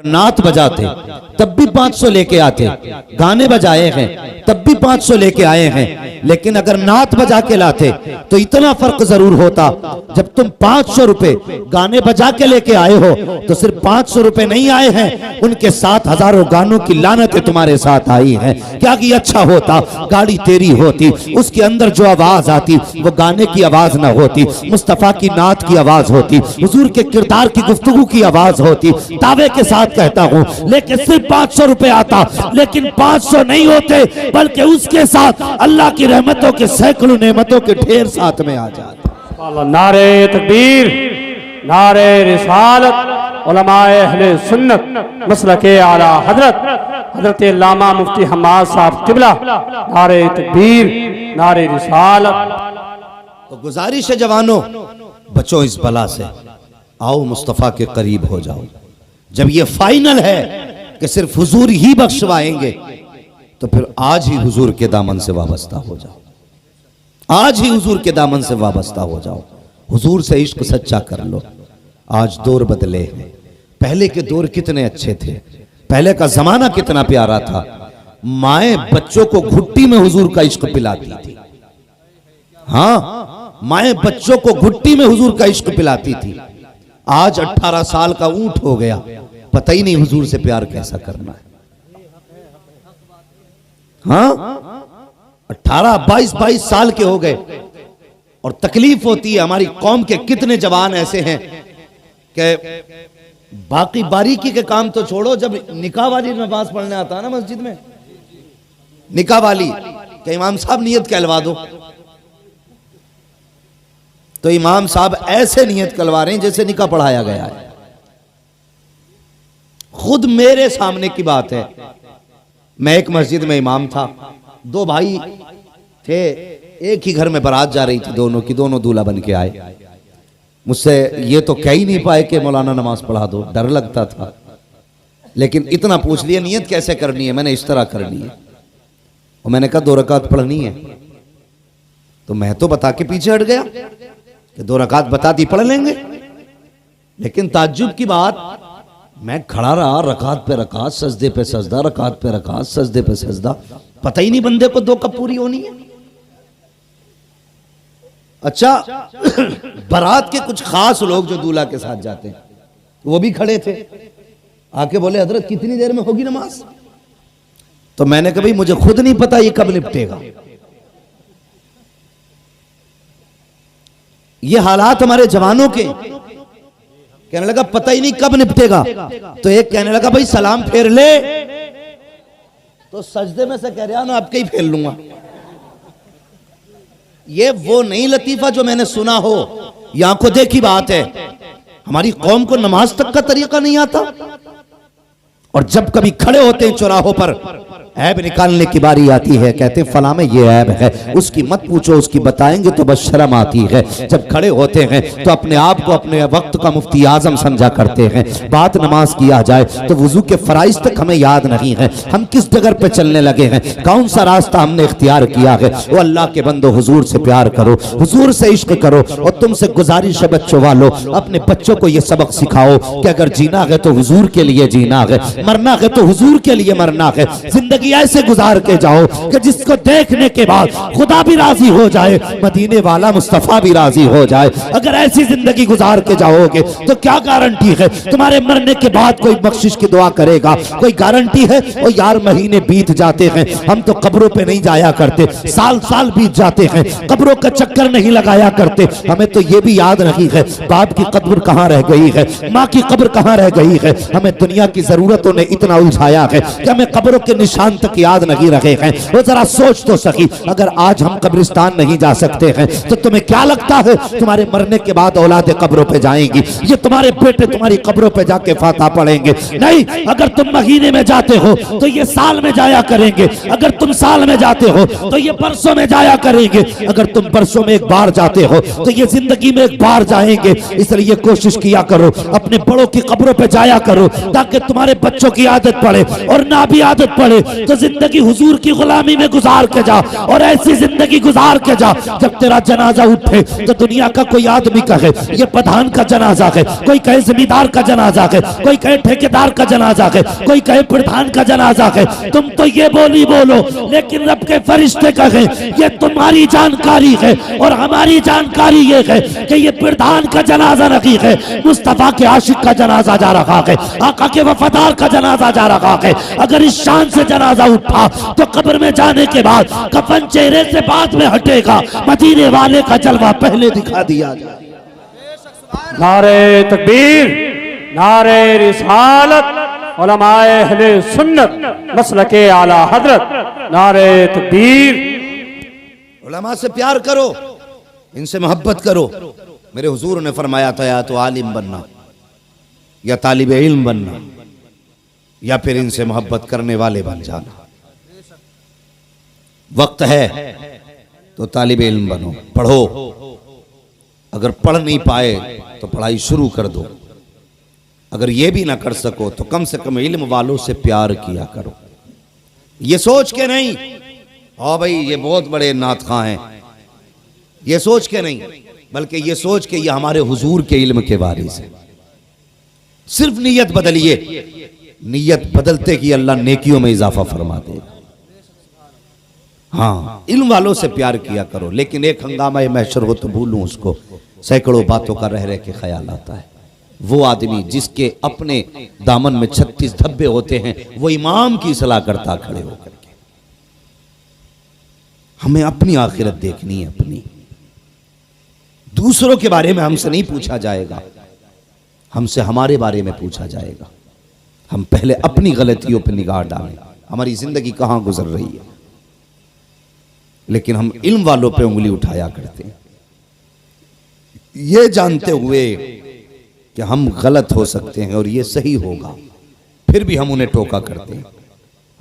नात बजाते तब भी 500 लेके आते, गाने बजाए हैं तब भी 500 लेके आए हैं, लेकिन अगर नात बजा के लाते तो इतना फर्क जरूर होता। जब तुम 500 रुपए गाने बजा के लेके आए हो तो सिर्फ 500 रुपए नहीं आए हैं, उनके साथ हजारों गानों की लानतें तुम्हारे साथ आई हैं। क्या कि अच्छा होता गाड़ी तेरी होती, उसके अंदर जो आवाज आती वो गाने की आवाज ना होती, मुस्तफा की नात की आवाज होती, हुजूर के किरदार की गुफ्तगू की आवाज होती। दावे के साथ कहता हूं, लेकिन सिर्फ 500 रुपए आता, लेकिन 500 नहीं होते बल्कि उसके साथ अल्लाह की रहमतों के सैकड़ों नेमतों के ढेर साथ में आ जाते। नारे तकबीर, नारे रिसालत, उलमाए अहले सुन्नत मसलके आला हजरत अल्लामा मुफ्ती हम्माद साहब किबला, नारे तकबीर, नारे रिसालत। तो गुजारिश है जवानों, बचो इस बला से, आओ मुस्तफा के करीब हो जाओ। जब ये फाइनल है कि सिर्फ हुजूर ही बख्शवाएंगे तो फिर आज ही हुजूर के दामन से वाबस्ता हो जाओ, आज ही हुजूर के दामन से वाबस्ता हो जाओ, हुजूर से इश्क सच्चा कर लो। आज दौर बदले हैं, पहले के दौर कितने अच्छे थे, पहले का जमाना कितना प्यारा था। माएं बच्चों को घुट्टी में हुजूर का इश्क पिलाती थी। हाँ, माएं बच्चों को घुट्टी में हुजूर का इश्क पिलाती थी। आज 18 साल का ऊंट हो गया, पता ही नहीं हुजूर से प्यार कैसा करना है। हाँ, 18-22 साल के हो गए और तकलीफ होती है। हमारी कौम के कितने जवान ऐसे हैं कि बाकी बारीकी के काम तो छोड़ो, जब निकाह वाली नमाज पढ़ने आता है ना मस्जिद में, निकाह वाली कि इमाम साहब नियत कहलवा दो, तो इमाम साहब ऐसे नियत कहलवा रहे हैं जैसे निकाह पढ़ाया गया है। खुद मेरे सामने की बात है, मैं एक मस्जिद में इमाम था, दो भाई थे, एक ही घर में बारात जा रही थी, दोनों की दोनों दूल्हा बन के आए। मुझसे ये तो कह ही नहीं पाए कि मौलाना नमाज पढ़ा दो, डर लगता था, लेकिन इतना पूछ लिया नियत कैसे करनी है, मैंने इस तरह करनी है। और मैंने कहा 2 रकात पढ़नी है, तो मैं तो बता के पीछे हट गया कि 2 रकात बता दी पढ़ लेंगे। लेकिन ताज्जुब की बात, मैं खड़ा रहा, रकात पे रकात, सजदे पे सजदा, रकात पे रकात, सजदे पे सजदा, पता ही नहीं बंदे को 2 कब पूरी होनी है। अच्छा, बारात के कुछ खास लोग जो दूल्हा के साथ जाते हैं वो भी खड़े थे, आके बोले हजरत कितनी देर में होगी नमाज। तो मैंने कहा भाई मुझे खुद नहीं पता ये कब निपटेगा। ये हालात हमारे जवानों के, कहने लगा पता ही नहीं कब निपटेगा। तो एक कहने लगा भाई सलाम फेर ले, तो सजदे में से कह रहा ना आपके ही फेर लूंगा। ये वो नहीं लतीफा जो मैंने सुना हो, ये आंखों देखी बात है। हमारी कौम को नमाज तक का तरीका नहीं आता, और जब कभी खड़े होते हैं चौराहों पर, ऐब निकालने की बारी आती है, कहते हैं फला में ये ऐब है, उसकी मत पूछो, उसकी बताएंगे तो बस शर्म आती है। जब खड़े होते हैं तो अपने आप को अपने वक्त का मुफ्ती आजम समझा करते हैं। बात नमाज की आ जाए तो वुजू के फराइज तक हमें याद नहीं है, हम किस जगह पे चलने लगे हैं, कौन सा रास्ता हमने इख्तियार किया है। वो अल्लाह के बंदो, हुजूर से प्यार करो, हुजूर से इश्क करो। और तुमसे गुजारिश है बच्चों वालों, अपने बच्चों को ये सबक सिखाओ कि अगर जीना है तो हुजूर के लिए जीना है, मरना है तो हुजूर के लिए मरना है। जिंदगी ऐसे गुजार के जाओ कि जिसको देखने के बाद खुदा भी राजी हो जाए, मदीने वाला मुस्तफा भी राजी हो जाए। अगर ऐसी जिंदगी गुजार के जाओगे तो क्या गारंटी है तुम्हारे मरने के बाद कोई बख्शिश की दुआ करेगा, कोई गारंटी है। और यार महीने बीत जाते हैं, हम तो कब्रों पे नहीं जाया करते, साल साल बीत जाते हैं, कब्रों का चक्कर नहीं लगाया करते। हमें तो ये भी याद नहीं है बाप की कब्र कहाँ रह गई है, माँ की कब्र कहाँ रह गई है। हमें दुनिया की जरूरतों ने इतना उलझाया है कि हमें कब्रों के निशान तक याद नहीं रखे हैं। वो जरा सोच तो सकी, अगर आज हम कब्रिस्तान नहीं जा सकते हैं तो तुम्हें क्या लगता है तुम्हारे मरने के बाद औलादे कब्रों पे जाएंगी, ये तुम्हारे बेटे तुम्हारी कब्रों पे जाके फातिहा पढ़ेंगे? नहीं, अगर तुम महीने में जाते हो तो ये साल में जाया करेंगे, अगर तुम साल में जाते हो तो ये बरसों में जाया करेंगे, अगर तुम बरसों में एक बार जाते हो तो ये जिंदगी में एक बार जाएंगे। इसलिए कोशिश किया करो अपने बड़ों की कब्रों पे जाया करो, ताकि तुम्हारे बच्चों की आदत पड़े, और ना भी आदत पड़े तो जिंदगी हुजूर की गुलामी में गुजार के जा, और ऐसी जिंदगी गुजार के जा जब तेरा जनाजा उठे तो दुनिया का कोई आदमी कहे ये प्रधान का जनाजा है, कोई कहे जमींदार का जनाजा है, कोई कहे ठेकेदार का जनाजा है, कोई कहे प्रधान का जनाजा है। तुम तो ये बोली बोलो, लेकिन रब के फरिश्ते कहे ये तुम्हारी जानकारी है और हमारी जानकारी ये है कि ये प्रधान का जनाजा नहीं है, मुस्तफा के आशिक का जनाजा जा रहा है, आका के वफादार का जनाजा जा रहा है। अगर इस शान से जनाजा उठा तो कब्र में जाने के बाद कफन चेहरे से बाद में हटेगा, मदीने वाले का जलवा पहले दिखा दिया जाए। नारे तकबीर, नारे रिसालत, उलमाए अहले सुन्नत मसलके आला हजरत, नारे तकबीर। उलमा से प्यार करो, इनसे मोहब्बत करो। मेरे हुजूर ने फरमाया था या तो आलिम बनना या तालिब इल्म बनना या फिर इनसे मोहब्बत करने वाले बन जाना। वक्त है तो तालिब इल्म बनो, पढ़ो। अगर पढ़ नहीं पाए तो पढ़ाई शुरू कर दो। अगर ये भी ना कर सको तो कम से कम इल्म वालों से प्यार किया करो। ये सोच के नहीं ओ भाई ये बहुत बड़े नात खां हैं, ये सोच के नहीं, बल्कि ये सोच के ये हमारे हुजूर के इल्म के वारिस हैं। सिर्फ नीयत बदलिए, नीयत बदलते कि अल्लाह नेकियों में इजाफा फरमा देगा। हाँ, इल्म वालों से प्यार किया करो, लेकिन एक हंगामा महशर हो तो भूलूं उसको, सैकड़ों बातों का रह रह के ख्याल आता है। वो आदमी जिसके अपने दामन में 36 धब्बे होते हैं, वो इमाम की सलाह करता खड़े होकर के। हमें अपनी आखिरत देखनी है, अपनी। दूसरों के बारे में हमसे नहीं पूछा जाएगा, हमसे हमारे बारे में पूछा जाएगा। हम पहले अपनी गलतियों पर निगाह डालें, हमारी जिंदगी कहां गुजर रही है। लेकिन हम इल्म वालों पे उंगली उठाया करते हैं, ये जानते हुए कि हम गलत हो सकते हैं और ये सही होगा, फिर भी हम उन्हें टोका करते हैं।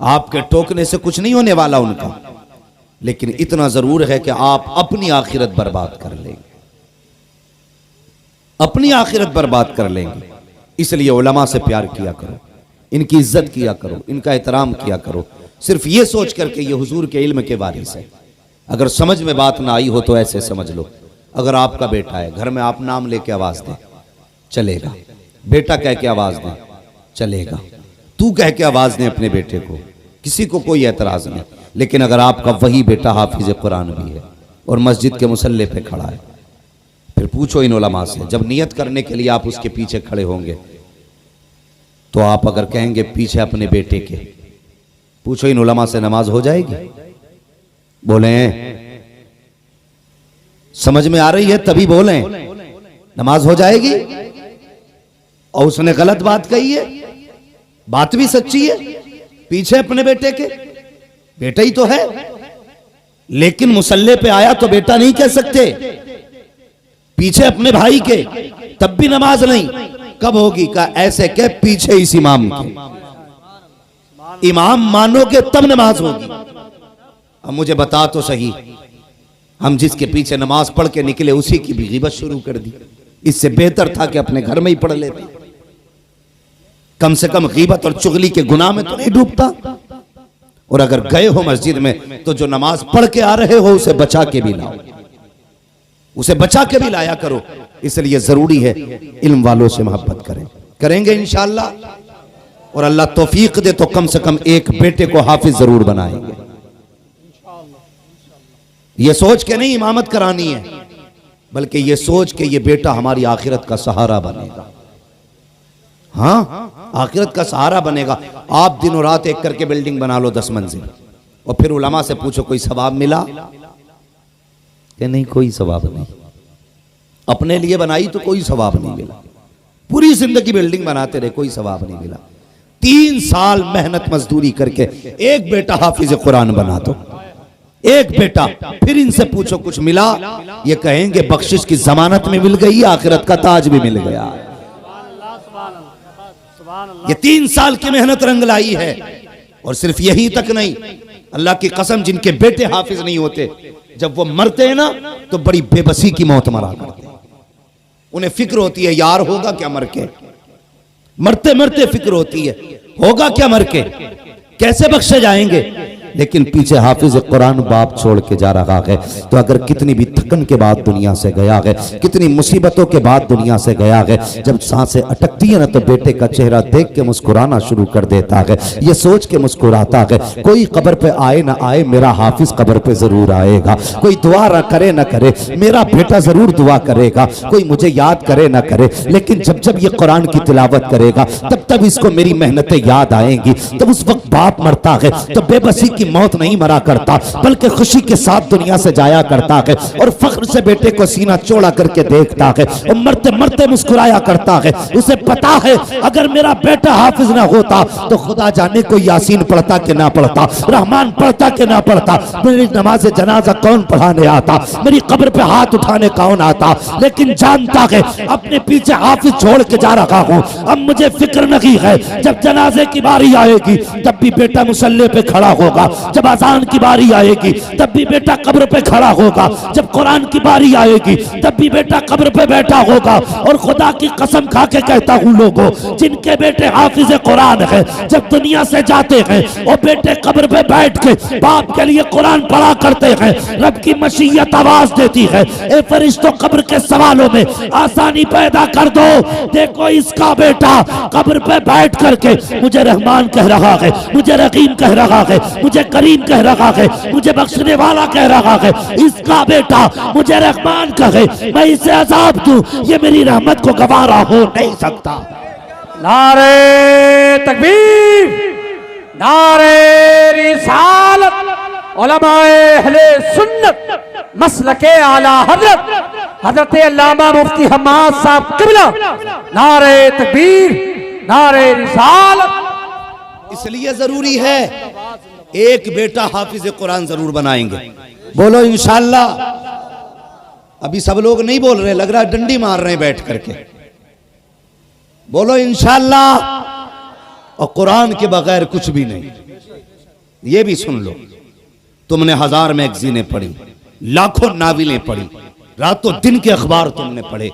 आपके टोकने से कुछ नहीं होने वाला उनका, लेकिन इतना जरूर है कि आप अपनी आखिरत बर्बाद कर लेंगे, अपनी आखिरत बर्बाद कर लेंगे। इसलिए उलमा से प्यार किया करो, इनकी इज्जत किया करो, इनका एहतराम किया करो, सिर्फ ये सोच करके ये हुजूर के इल्म के वारिस है। अगर समझ में बात ना आई हो तो ऐसे समझ लो, अगर आपका बेटा है, घर में आप नाम लेके आवाज दें चलेगा, बेटा कह के आवाज दें चलेगा, तू कह के आवाज दें अपने बेटे को, किसी को कोई एतराज नहीं। लेकिन अगर आपका वही बेटा हाफिज कुरान भी है और मस्जिद के मुसल्ले पे खड़ा है, फिर पूछो इन उलमा से, जब नियत करने के लिए आप उसके पीछे खड़े होंगे तो आप अगर कहेंगे पीछे अपने बेटे के, पूछो इन उलमा से नमाज हो जाएगी? बोले समझ में आ रही है तभी बोले, नमाज हो जाएगी? और उसने गलत बात कही है, बात भी सच्ची है, पीछे अपने बेटे के, बेटा ही तो है, लेकिन मुसल्ले पे आया तो बेटा नहीं कह सकते, पीछे अपने भाई के, तब भी नमाज नहीं। कब होगी? का ऐसे के पीछे इस इमाम के, इमाम मानोगे तब नमाज होगी। अब मुझे बता तो सही, हम जिसके पीछे नमाज पढ़ के निकले उसी की भी गिबत शुरू कर दी। इससे बेहतर था कि अपने घर में ही पढ़ लेते, कम से कम गिबत और चुगली के गुनाह में तो नहीं डूबता। और अगर गए हो मस्जिद में तो जो नमाज पढ़ के आ रहे हो उसे बचा के भी लाओ, उसे बचा के भी लाया करो। इसलिए जरूरी है इल्म वालों से मोहब्बत करें, करेंगे इंशाअल्लाह, और अल्लाह तौफीक दे तो कम से कम एक बेटे को हाफिज जरूर बनाएंगे। ये सोच के नहीं इमामत करानी है, बल्कि ये सोच के ये बेटा हमारी आखिरत का सहारा बनेगा। हाँ, आखिरत का सहारा बनेगा। आप दिनों रात एक करके बिल्डिंग बना लो 10 मंजिल, और फिर उलमा से पूछो कोई सवाब मिला कि नहीं? कोई सवाब नहीं। अपने लिए बनाई तो कोई सवाब नहीं मिला, पूरी जिंदगी बिल्डिंग बनाते रहे, कोई सवाब नहीं मिला। 3 साल मेहनत मजदूरी करके एक बेटा हाफिज कुरान बना दो, एक बेटा, फिर इनसे पूछो कुछ मिला? ये कहेंगे बख्शिश की जमानत में मिल गई, आखिरत का ताज भी मिल गया। ये 3 साल की मेहनत रंग लाई है। और सिर्फ यही तक नहीं, अल्लाह की कसम, जिनके बेटे हाफिज नहीं होते, जब वो मरते हैं ना तो बड़ी बेबसी की मौत मरा करते हैं। उन्हें फिक्र होती है यार होगा क्या मर के, मरते मरते फिक्र होती है होगा क्या मर के। कैसे बख्शे जाएंगे? लेकिन पीछे हाफिज कुरान बाप छोड़ के जा रहा है। तो अगर कितनी भी थकन के बाद दुनिया से गया है, कितनी मुसीबतों के बाद दुनिया से गया है, जब सांसें अटकती है ना तो बेटे का चेहरा देख के मुस्कुराना शुरू कर देता है। ये सोच के मुस्कुराता है कोई कब्र पे आए ना आए, मेरा हाफिज कब्र पे जरूर आएगा। कोई दुआ ना करे ना करे, मेरा बेटा जरूर दुआ करेगा। कोई मुझे याद करे ना करे, लेकिन जब जब ये कुरान की तिलावत करेगा तब तब इसको मेरी मेहनतें याद आएंगी। तब उस वक्त बाप मरता है तो बेबसी की मौत नहीं मरा करता, बल्कि खुशी के साथ दुनिया से जाया करता है और फख्र से बेटे को सीना चौड़ा करके देखता है और मरते मरते मुस्कुराया करता है। उसे पता है अगर मेरा बेटा हाफिज ना होता तो खुदा जाने को यासीन पढ़ता कि ना पढ़ता, रहमान पढ़ता कि ना पढ़ता, मेरी नमाज जनाजा कौन पढ़ाने आता, मेरी कब्र पे हाथ उठाने कौन आता। लेकिन जानता है अपने पीछे हाफिज छोड़ के जा रहा हूं। अब मुझे फिक्र नहीं है, जब जनाजे की बारी आएगी तब भी बेटा मुसल्ले पे खड़ा होगा, जब अजान की बारी आएगी तब भी बेटा कब्र पे खड़ा होगा, जब कुरान की बारी आएगी तब भी बेटा कब्र पे बैठा होगा। और खुदा की कसम खा के कहता हूँ लोगों, जिनके बेटे हाफिज कुरान है जब दुनिया से जाते हैं वो बेटे कब्र पे बैठ के बाप के लिए कुरान पढ़ा करते हैं। रब की मशीयत आवाज देती है, ए फरिश्तों कब्र के सवालों में आसानी पैदा कर दो। देखो इसका बेटा कब्र पे बैठ करके मुझे रहमान कह रहा है, मुझे रहीम कह रहा है, मुझे करीम कह रहा है, मुझे बख्शने वाला कह रहा है। इसका बेटा मुझे रहमान कहे, मैं इसे अजाब दूं, ये मेरी रहमत को गवारा हो नहीं सकता। नारे तकबीर, नारे रिसालत, उलमाए अहले सुन्नत मसलके आला हजरत हजरत अल्लामा मुफ्ती हम्माद साहब किबला, नारे तकबीर, नारे रिसालत। इसलिए जरूरी है एक बेटा हाफिज कुरान जरूर बनाएंगे। बोलो इंशाअल्लाह। अभी सब लोग नहीं बोल रहे, लग रहा है डंडी मार रहे हैं बैठ करके। बोलो इंशाअल्लाह। और कुरान के बगैर कुछ भी नहीं। ये भी सुन लो, तुमने 1000 मैगजीनें पढ़ी, लाखों नाविलें पढ़ी, रातों दिन के अखबार तुमने पढ़े,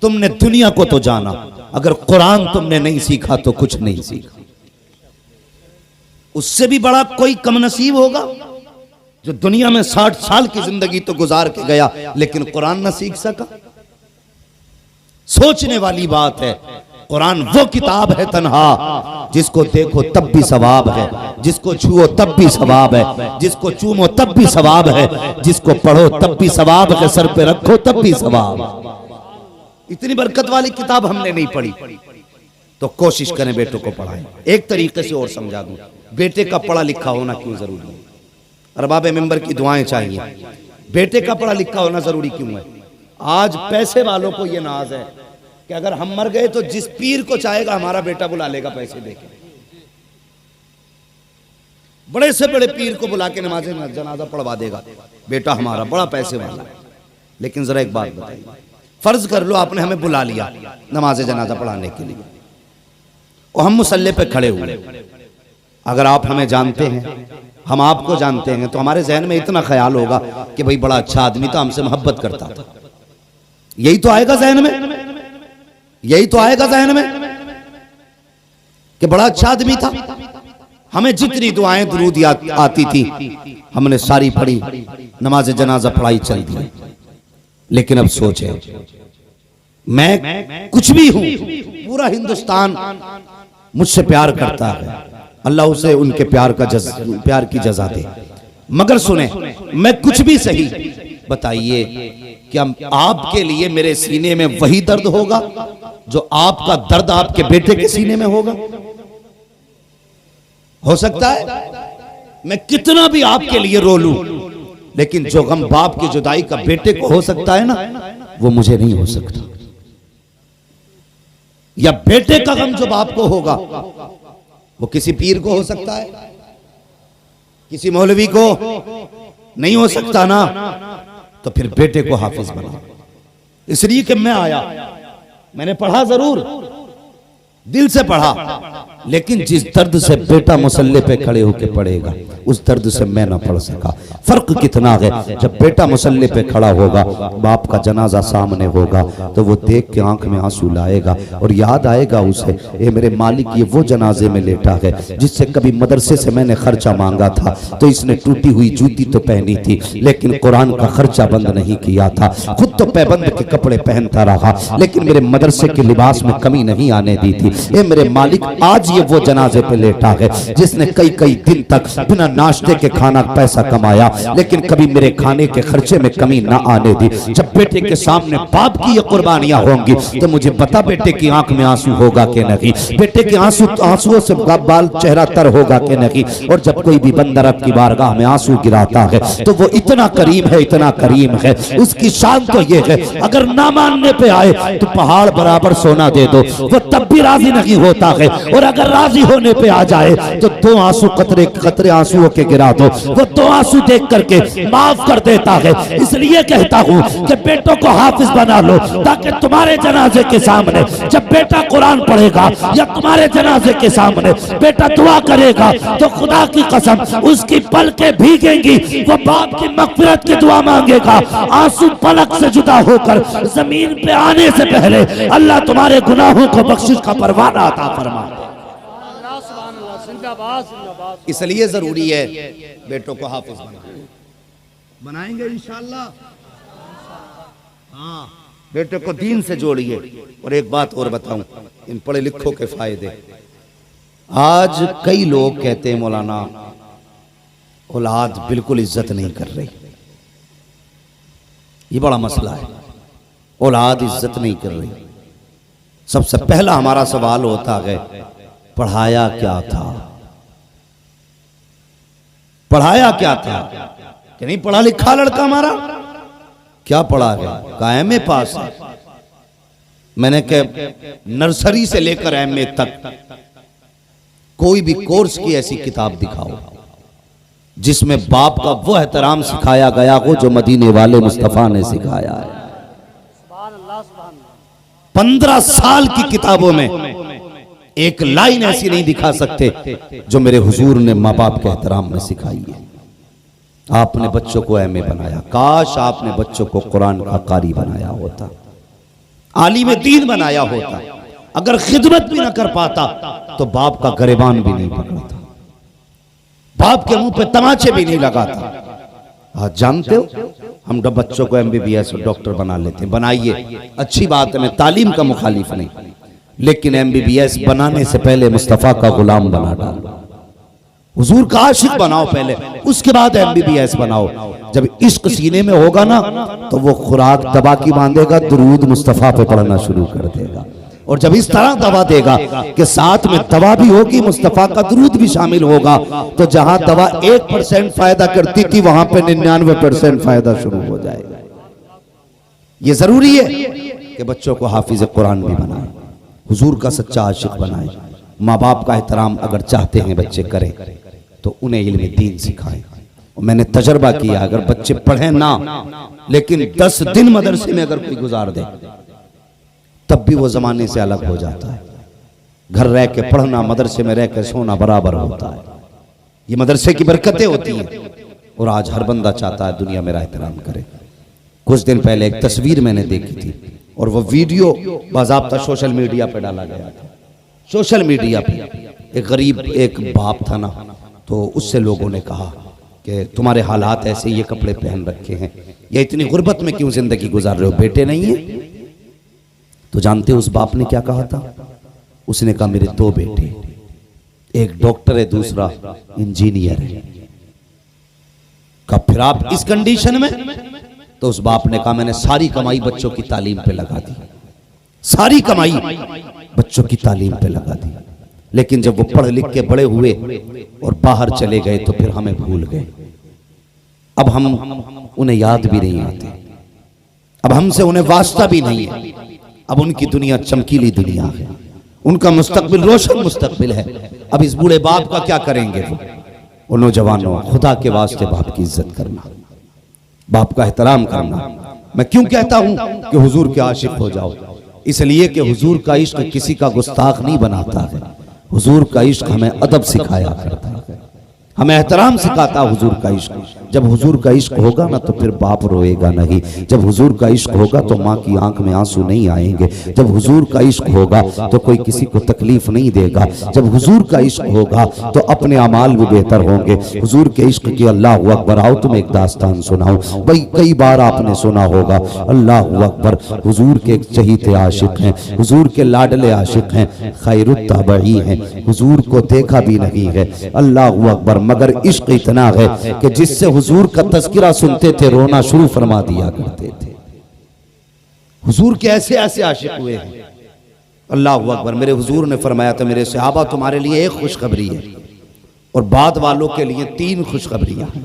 तुमने दुनिया को तो जाना, अगर कुरान तुमने नहीं सीखा तो कुछ नहीं सीखा। उससे भी बड़ा कोई कम नसीब होगा जो दुनिया में 60 साल की जिंदगी तो गुजार के गया लेकिन कुरान ना सीख सका। सोचने वाली बात है। कुरान वो किताब है तन्हा, जिसको देखो तब भी सवाब है, जिसको छुओ तब भी सवाब है, जिसको चूमो तब भी सवाब है, जिसको पढ़ो तब भी सवाब है, सर पे रखो तब भी सवाब। इतनी बरकत वाली किताब हमने नहीं पढ़ी तो कोशिश करें बेटों को पढ़ाएं। एक तरीके से और समझा दूं, बेटे का पढ़ा लिखा होना क्यों जरूरी है। अरबाब मेंबर की दुआएं चाहिए। बेटे का पढ़ा लिखा होना जरूरी क्यों है? आज पैसे वालों को यह नाज है कि अगर हम मर गए तो जिस पीर को चाहेगा हमारा बेटा बुला लेगा पैसे देके। बड़े से बड़े पीर को बुला के नमाज जनाजा पढ़वा देगा बेटा हमारा, बड़ा पैसे वाला। लेकिन जरा एक बात बताइए, फर्ज कर लो आपने हमें बुला लिया नमाज जनाजा पढ़ाने के लिए और हम मुसल्ले पे खड़े हुए। अगर आप हमें जानते हैं, हम आपको जानते हैं, तो हमारे जहन में इतना ख्याल होगा कि भाई बड़ा अच्छा आदमी था, हमसे मोहब्बत करता था। यही तो आएगा जहन में, यही तो आएगा जहन में कि बड़ा अच्छा आदमी था। हमें जितनी दुआएं दुरूद आती थी हमने सारी पढ़ी, नमाज जनाजा पढ़ाई चल दी। लेकिन अब सोचे, मैं कुछ भी हूं, पूरा हिंदुस्तान मुझसे प्यार करता है, अल्लाह उसे उनके प्यार की जजा दे। मगर सुने, मैं कुछ भी सही, बताइए क्या आपके लिए मेरे सीने में वही दर्द होगा जो आपका दर्द आपके बेटे के सीने में होगा? हो सकता है मैं कितना भी आपके लिए रो लूं, लेकिन जो गम बाप की जुदाई का बेटे को हो सकता है ना, वो मुझे नहीं हो सकता। या बेटे का गम जो बाप को होगा वो किसी पीर को हो सकता है, किसी मौलवी को नहीं हो सकता ना। तो फिर बेटे को हाफिज बना। इसलिए कि मैं आया, मैंने पढ़ा जरूर, दिल से पढ़ा, लेकिन जिस दर्द से बेटा मुसल्ले पे खड़े होकर पढ़ेगा उस दर्द से मैं ना पढ़ सका। फर्क कितना है, जब बेटा मुसल्ले पे खड़ा होगा, बाप का जनाजा सामने होगा, तो वो देख के आंख में आंसू लाएगा और याद आएगा उसे, ए मेरे मालिक ये वो जनाजे में लेटा है जिससे कभी मदरसे से मैंने खर्चा मांगा था तो इसने टूटी हुई जूती तो पहनी थी लेकिन कुरान का खर्चा बंद नहीं किया था, खुद तो पैबंद के कपड़े पहनता रहा लेकिन मेरे मदरसे के लिबास में कमी नहीं आने दी थी। ए मेरे मालिक आज ये वो जनाजे पे लेटा है जिसने कई कई दिन तक बिना नाश्ते के खाना पैसा कमाया लेकिन कभी मेरे खाने के खर्चे में कमी ना आने दी। जब बेटे के सामने बाप की ये कुर्बानियां होंगी तो मुझे बता बेटे की आंख में आंसू होगा कि नहीं, बेटे के आंसुओं से बाल चेहरा तर होगा कि नहीं। और जब कोई भी बंदा रब की बारगाह में आंसू गिराता है तो वो इतना करीम है, इतना करीम है, उसकी शान तो ये है अगर ना मानने पे आए तो पहाड़ बराबर सोना दे दो, वो तब भी राजी नहीं होता है, और अगर राजी होने पे आ जाए तो दो आंसू कतरे कतरे आंसुओं के गिरा दो, वो दो आंसू देख करके माफ कर देता है। इसलिए कहता हूं कि बेटों को हाफिज बना लो ताकि तुम्हारे जनाजे के सामने जब बेटा कुरान पढ़ेगा या तुम्हारे जनाजे के सामने बेटा दुआ करेगा तो खुदा की कसम उसकी पलकें भीगेंगी, वो बाप की मगफिरत की दुआ मांगेगा, आंसू पलक से जुदा होकर जमीन पे आने से पहले अल्लाह तुम्हारे गुनाहों को बख्शिश का परवाना अता फरमा। इसलिए जरूरी है बेटों को हाफिज बनाएंगे इंशाअल्लाह। हाँ, बेटे को दीन से जोड़िए। और एक बात और बताऊं, इन पढ़े लिखों के फायदे। आज कई लोग कहते हैं मौलाना औलाद बिल्कुल इज्जत नहीं कर रही, ये बड़ा मसला है, औलाद इज्जत नहीं कर रही। सबसे पहला हमारा सवाल होता है पढ़ाया क्या था, पढ़ाया क्या था? कि नहीं पढ़ा लिखा लड़का हमारा, क्या पढ़ा है? का एमए पास है। मैंने कहा नर्सरी से लेकर एमए तक कोई भी कोर्स की ऐसी किताब दिखाओ जिसमें बाप का वो एहतराम सिखाया गया हो जो मदीने वाले मुस्तफा ने सिखाया है। 15 साल की किताबों में एक लाइन ऐसी नहीं दिखा सकते जो मेरे हुजूर ने माँ बाप के एहतराम में सिखाई है। आपने बच्चों को एमए बनाया, काश आपने बच्चों को कुरान का कारी बनाया होता, आलिम दीन बनाया होता। अगर खिदमत भी ना कर पाता तो बाप का गरेबान भी नहीं पकड़ता, बाप के मुंह पे तमाचे भी नहीं लगाता। आज जानते हो हम बच्चों को एमबीबीएस और डॉक्टर बना लेते हैं। बनाइए, अच्छी बात है, मैं तालीम का मुखालिफ नहीं, लेकिन एमबीबीएस बनाने से पहले मुस्तफा का गुलाम बना डालो, हुजूर का आशिक बनाओ पहले, उसके बाद एमबीबीएस बनाओ। जब इश्क सीने में होगा ना तो वो खुराक दबा की बांधेगा, दुरूद मुस्तफा पे पढ़ना शुरू कर देगा। और जब इस तरह दवा देगा कि साथ में दवा भी होगी, मुस्तफा का दुरूद भी शामिल होगा, तो जहां दवा 1% फायदा करती थी वहां पे 99% फायदा शुरू हो जाएगा। ये जरूरी है कि बच्चों को हाफिज कुरान भी बनाए, हुजूर का सच्चा आशिक बनाए। माँ बाप का एहतराम अगर चाहते हैं बच्चे करें तो उन्हें इल्म दीन सिखाएं। मैंने तजर्बा किया, अगर बच्चे पढ़े ना लेकिन 10 दिन मदरसे में अगर कोई गुजार दे तब भी वो जमाने से अलग हो जाता है। घर रह के पढ़ना, मदरसे में रह के सोना बराबर होता है। ये मदरसे की बरकतें होती हैं और आज हर बंदा चाहता है दुनिया मेरा एहतराम करे। कुछ दिन पहले एक तस्वीर मैंने देखी थी और वो वीडियो बाज़ाब्ता सोशल मीडिया पे डाला गया था। सोशल मीडिया पे एक गरीब एक बाप था ना, तो उससे लोगों ने कहा कि तुम्हारे हालात ऐसे, ये कपड़े पहन रखे हैं, या इतनी गुर्बत में क्यों जिंदगी गुजार रहे हो, बेटे नहीं है? तो जानते हो उस बाप ने क्या कहा था? उसने कहा मेरे 2 बेटे, एक डॉक्टर है दूसरा इंजीनियर है। कहा फिर आप इस कंडीशन में? तो उस बाप ने कहा मैंने सारी कमाई बच्चों की तालीम पे लगा दी, सारी कमाई बच्चों की तालीम पे लगा दी, लेकिन जब वो पढ़ लिख के बड़े हुए और बाहर चले गए तो फिर हमें भूल गए। अब हम उन्हें याद भी नहीं आते, अब हमसे उन्हें वास्ता भी नहीं है। अब उनकी दुनिया चमकीली दुनिया है, उनका मुस्तकबिल रोशन मुस्तकबिल है। अब इस बूढ़े बाप का क्या करेंगे? वो नौजवानों, खुदा के वास्ते बाप की इज्जत करना, बाप का एहतराम करना। मैं क्यों कहता हूं कि हुजूर के आशिक हो जाओ? इसलिए कि हुजूर का इश्क किसी का गुस्ताख नहीं बनाता है। हुजूर का इश्क हमें अदब सिखाया करता है, हमें एहतराम सिखाता हुजूर का इश्क। जब हुजूर का इश्क होगा ना तो फिर बाप रोएगा नहीं। जब हुजूर का इश्क होगा तो माँ की आंख में आंसू नहीं आएंगे। जब हुजूर का इश्क होगा तो कोई किसी को तकलीफ नहीं देगा। जब हुजूर का इश्क होगा तो अपने अमाल भी बेहतर होंगे। हुजूर के इश्क की अल्लाह अकबर। आओ तुम एक दास्तान सुनाऊं। भाई कई बार आपने सुना होगा, अल्लाह अकबर। हुजूर के एक चहीते आशिक हैं, हुजूर के लाडले आशिक हैं, खैरुत ताबई हैं, हुजूर को देखा भी नहीं है। अल्लाह अकबर। मगर इश्क इतना है कि जिससे हुजूर का तज़किरा सुनते थे रोना शुरू फरमा दिया करते थे। हुजूर के ऐसे ऐसे आशिक हुए हैं। अल्लाह अकबर। मेरे हुजूर ने फरमाया था, मेरे सहाबा तुम्हारे लिए एक खुशखबरी है और बाद वालों के लिए 3 खुशखबरियां हैं।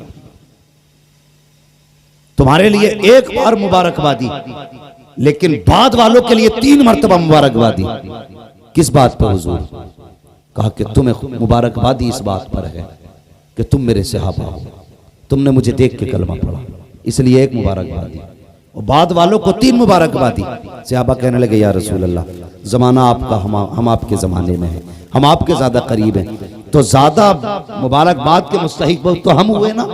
तुम्हारे लिए एक बार मुबारकबादी, लेकिन बाद वालों के लिए 3 मरतबा मुबारकबादी। किस बात पर हुजूर? कहा कि तुम्हें मुबारकबादी इस बात पर है कि तुम मेरे सहाबा हो, तुमने मुझे देख के कलमा पढ़ा, इसलिए एक मुबारकबादी। और बाद वालों को 3 मुबारकबादी। सहाबा कहने लगे, या रसूल अल्लाह, जमाना आपका, हम आपके जमाने में हैं, हम आपके ज्यादा करीब हैं, तो ज्यादा मुबारकबाद के मुस्तहिक तो हम हुए ना,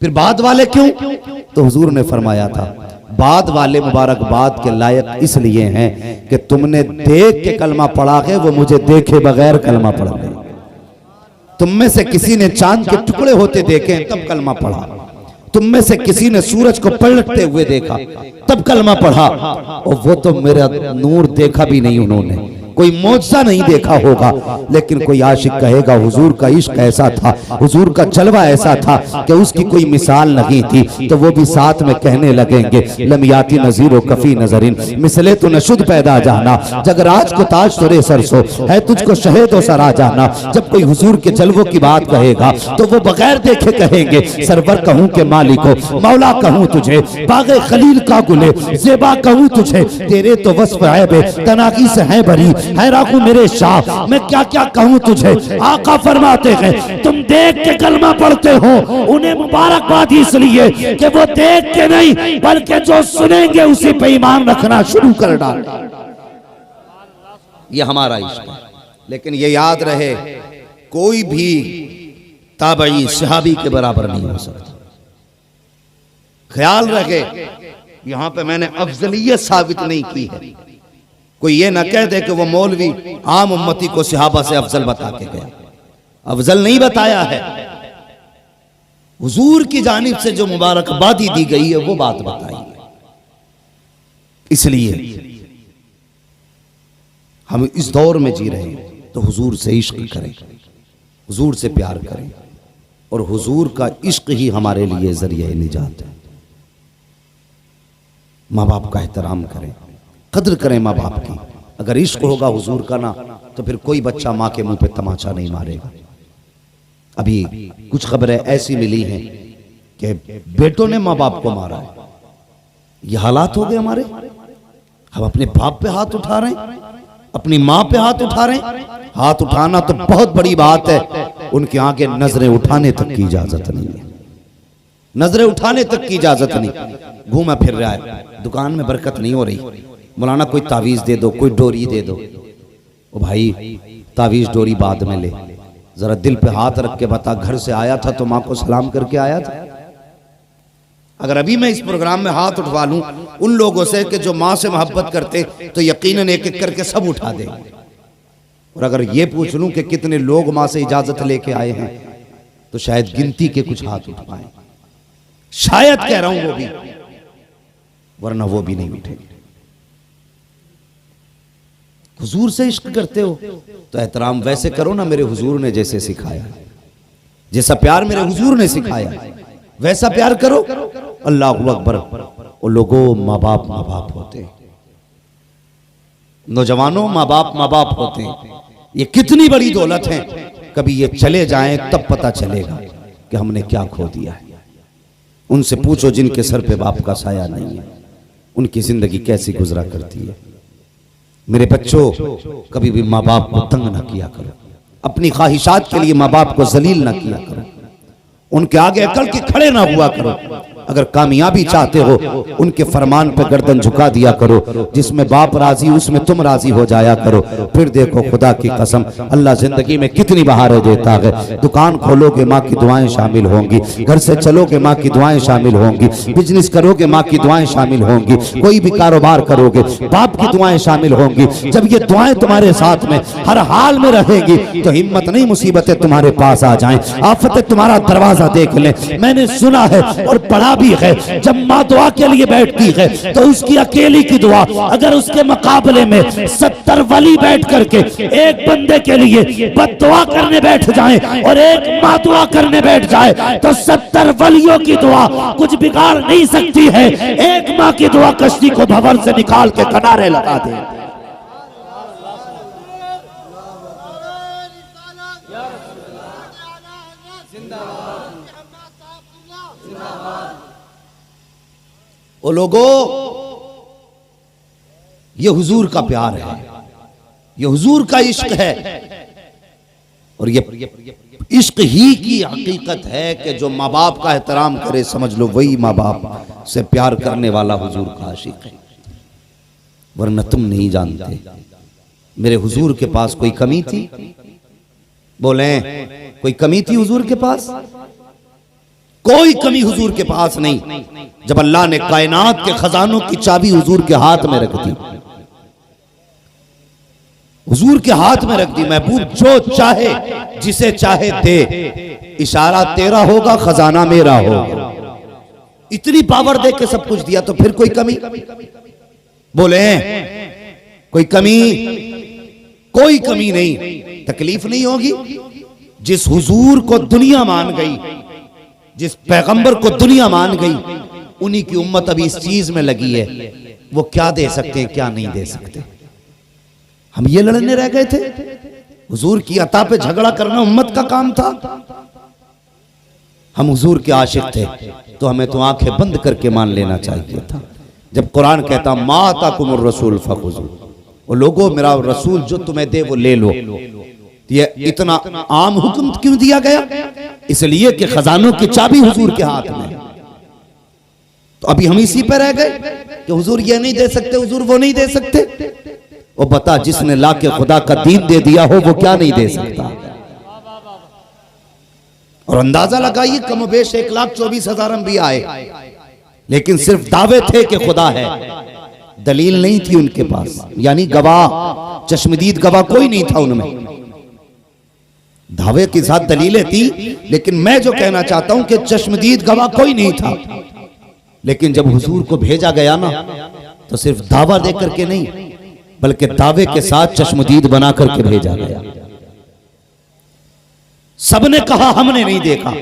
फिर बाद वाले क्यों? तो हुजूर ने फरमाया था, बाद वाले मुबारकबाद के लायक इसलिए हैं कि तुमने देख के कलमा पढ़ा है, वो मुझे देखे बगैर कलमा पढ़ गए। तुम में से किसी ने चांद के टुकड़े होते देखे तब कलमा पढ़ा, तुम में से किसी ने सूरज को पलटते हुए देखा तब कलमा पढ़ा, और वो तो मेरा नूर देखा भी नहीं उन्होंने, कोई मौजज़ा नहीं देखा होगा। लेकिन कोई आशिक कहेगा हुजूर का इश्क ऐसा था, हुजूर का जलवा ऐसा था कि उसकी कोई मिसाल नहीं थी, तो वो भी साथ में कहने लगेंगे, लमियाती नज़ीर कफ़ी नजरिन मिसले तो नशुद पैदा जाना, जगराज को ताज तोरे सरसो है तुझको शहेदो सरा जाना। जब कोई हुजूर के जलवों की बात कहेगा तो वो बगैर देखे कहेंगे, सरवर कहूं के मालिको, मौला कहूं तुझे, बागे खलील का गुले ज़ेबा कहूं तुझे, तेरे तो वस्फ़ ऐबे तनाकी से है बरी, है राखू मेरे शाह, मैं क्या क्या कहूं तुझे। आका फरमाते हैं, तुम देख के कलमा पढ़ते हो, उन्हें मुबारकबाद इसलिए कि वो देख के नहीं बल्कि जो सुनेंगे उसी पे ईमान रखना शुरू कर डाल। ये हमारा इश्क है। लेकिन ये याद रहे, कोई भी ताबई सहाबी के बराबर नहीं हो सकता। ख्याल रखे, यहां पे मैंने अफजलियत साबित नहीं की है। कोई ये ना कह दे कि वो मौलवी आम उम्मती को सहाबा से अफजल बता के गया। अफजल नहीं बताया है, हुजूर की जानिब से जो मुबारकबादी दी गई है वो बात बताई है। इसलिए हम इस दौर में जी रहे हैं तो हुजूर से इश्क करें, हुजूर से प्यार करें, और हुजूर का इश्क ही हमारे लिए जरिए निजात है। माँ बाप का एहतराम करें, कद्र करें माँ बाप की। अगर इश्क होगा हुजूर का ना, तो फिर कोई बच्चा माँ के मुंह पे तमाचा नहीं मारेगा। अभी कुछ खबरें ऐसी मिली हैं कि बेटों ने माँ बाप को मारा है। ये हालात हो गए हमारे। हम अपने बाप पे हाथ उठा रहे हैं, अपनी माँ पे हाथ उठा रहे हैं। हाथ उठाना तो बहुत बड़ी बात है, उनके आगे नजरें उठाने तक की इजाजत नहीं है। नजरें उठाने तक की इजाजत नहीं। घूमा फिर रहा है, दुकान में बरकत नहीं हो रही, मौलाना कोई तावीज दे दो, कोई डोरी दे दो। ओ भाई, तावीज डोरी बाद में ले, जरा दिल पे हाथ रख के बता, घर से आया था तो माँ को सलाम करके आया था। अगर अभी मैं इस प्रोग्राम में हाथ उठवा लूं उन लोगों से कि जो माँ से मोहब्बत करते, तो यकीनन एक एक करके सब उठा दे। और अगर ये पूछ लूं कि कितने लोग माँ से इजाजत लेके आए हैं, तो शायद गिनती के कुछ हाथ उठ पाए, शायद कह रहा हूं वो भी, वरना वो भी नहीं उठेंगे। हुजूर से इश्क करते हो तो एहतराम वैसे करो ना मेरे हुजूर ने जैसे सिखाया, जैसा प्यार मेरे हुजूर ने सिखाया वैसा प्यार करो। अल्लाह अकबर। और लोगों, माँ बाप होते हैं, नौजवानों, माँ बाप होते हैं। ये कितनी बड़ी दौलत है, कभी ये चले जाएं तब पता चलेगा कि हमने क्या खो दिया है। उनसे पूछो जिनके सर पे बाप का साया नहीं है, उनकी जिंदगी कैसी गुजरा करती है। मेरे बच्चों, कभी भी माँ बाप को तंग ना किया करो, अपनी ख्वाहिशात के लिए माँ बाप को जलील ना किया करो, उनके आगे अकल के खड़े ना हुआ करो। अगर कामयाबी चाहते हो उनके फरमान पे गर्दन झुका दिया करो, जिसमें बाप राजी उसमें तुम राजी हो जाया करो। फिर देखो खुदा की कसम अल्लाह जिंदगी में कितनी बहारें देता है। दुकान खोलोगे माँ की दुआएं शामिल होंगी, घर से चलोगे माँ की दुआएं शामिल होंगी, बिजनेस करोगे माँ की दुआएं शामिल होंगी, कोई भी कारोबार करोगे बाप की दुआएं शामिल होंगी। जब ये दुआएं तुम्हारे साथ में हर हाल में रहेगी तो हिम्मत नहीं मुसीबतें तुम्हारे पास आ जाएं, आफतें तुम्हारा दरवाजा देख लें। मैंने सुना है और पढ़ा भी है, जब माँ दुआ के लिए बैठती है तो उसकी अकेली की दुआ अगर उसके मुकाबले में 70 वली बैठ करके एक बंदे के लिए बद्दुआ करने बैठ जाएं और एक माँ दुआ करने बैठ जाए तो 70 वलियों की दुआ कुछ बिगाड़ नहीं सकती है। एक माँ की दुआ कश्ती को भंवर से निकाल के किनारे लगा दे। ओ लोगों, ये हुजूर का प्यार है, ये हुजूर का इश्क है और ये इश्क ही की हकीकत है कि जो माँ बाप का एहतराम करे समझ लो वही माँ बाप से प्यार करने वाला हुजूर का आशिक है। वरना तुम नहीं जानते मेरे हुजूर के पास कोई कमी थी? बोले कोई कमी थी हुजूर के पास? कोई कमी हुजूर के पास नहीं। जब अल्लाह ने कायनात के खजानों की चाबी हुजूर के हाथ में रख दी, हुजूर के हाथ में रख दी, महबूब जो चाहे जिसे चाहे दे, इशारा तेरा होगा खजाना मेरा होगा। इतनी पावर दे के सब कुछ दिया तो फिर कोई कमी? बोले कोई कमी? कोई कमी नहीं। तकलीफ नहीं होगी? जिस हुजूर को दुनिया मान गई, जिस पैगंबर को दुनिया मान गई, उन्हीं की उम्मत अभी इस चीज में लगी है। वो क्या दे सकते हैं क्या नहीं दे सकते। हम ये लड़ने रह गए थे? हुजूर की अता पे झगड़ा करना उम्मत का काम था। हम हुजूर के आशिक थे तो हमें तो आंखें बंद करके मान लेना चाहिए था। जब कुरान कहता मा अताकुमुर रसूल फखुज़ू, वो लोगों मेरा रसूल जो तुम्हें दे वो ले लो, ये इतना आम हुक्म क्यों दिया गया? इसलिए कि खजानों की चाबी हुजूर के हाथ में। तो अभी हम इसी पे रह गए कि हुजूर ये नहीं दे सकते, हुजूर वो नहीं दे सकते। वो बता, जिसने लाके खुदा का दीन दे दिया हो वो क्या नहीं दे सकता? और अंदाजा लगाइए कमोबेश 1,24,000 अंबिया आए, लेकिन सिर्फ दावे थे कि खुदा है, दलील नहीं थी उनके पास। यानी गवाह, चश्मदीद गवाह कोई नहीं था उनमें। दावे के साथ दलीलें थी, लेकिन मैं जो कहना चाहता हूं कि चश्मदीद गवाह कोई नहीं था। लेकिन जब हुजूर को भेजा गया ना, तो सिर्फ दावा दे करके नहीं, बल्कि दावे के साथ चश्मदीद बना करके भेजा गया। सबने कहा हमने नहीं देखा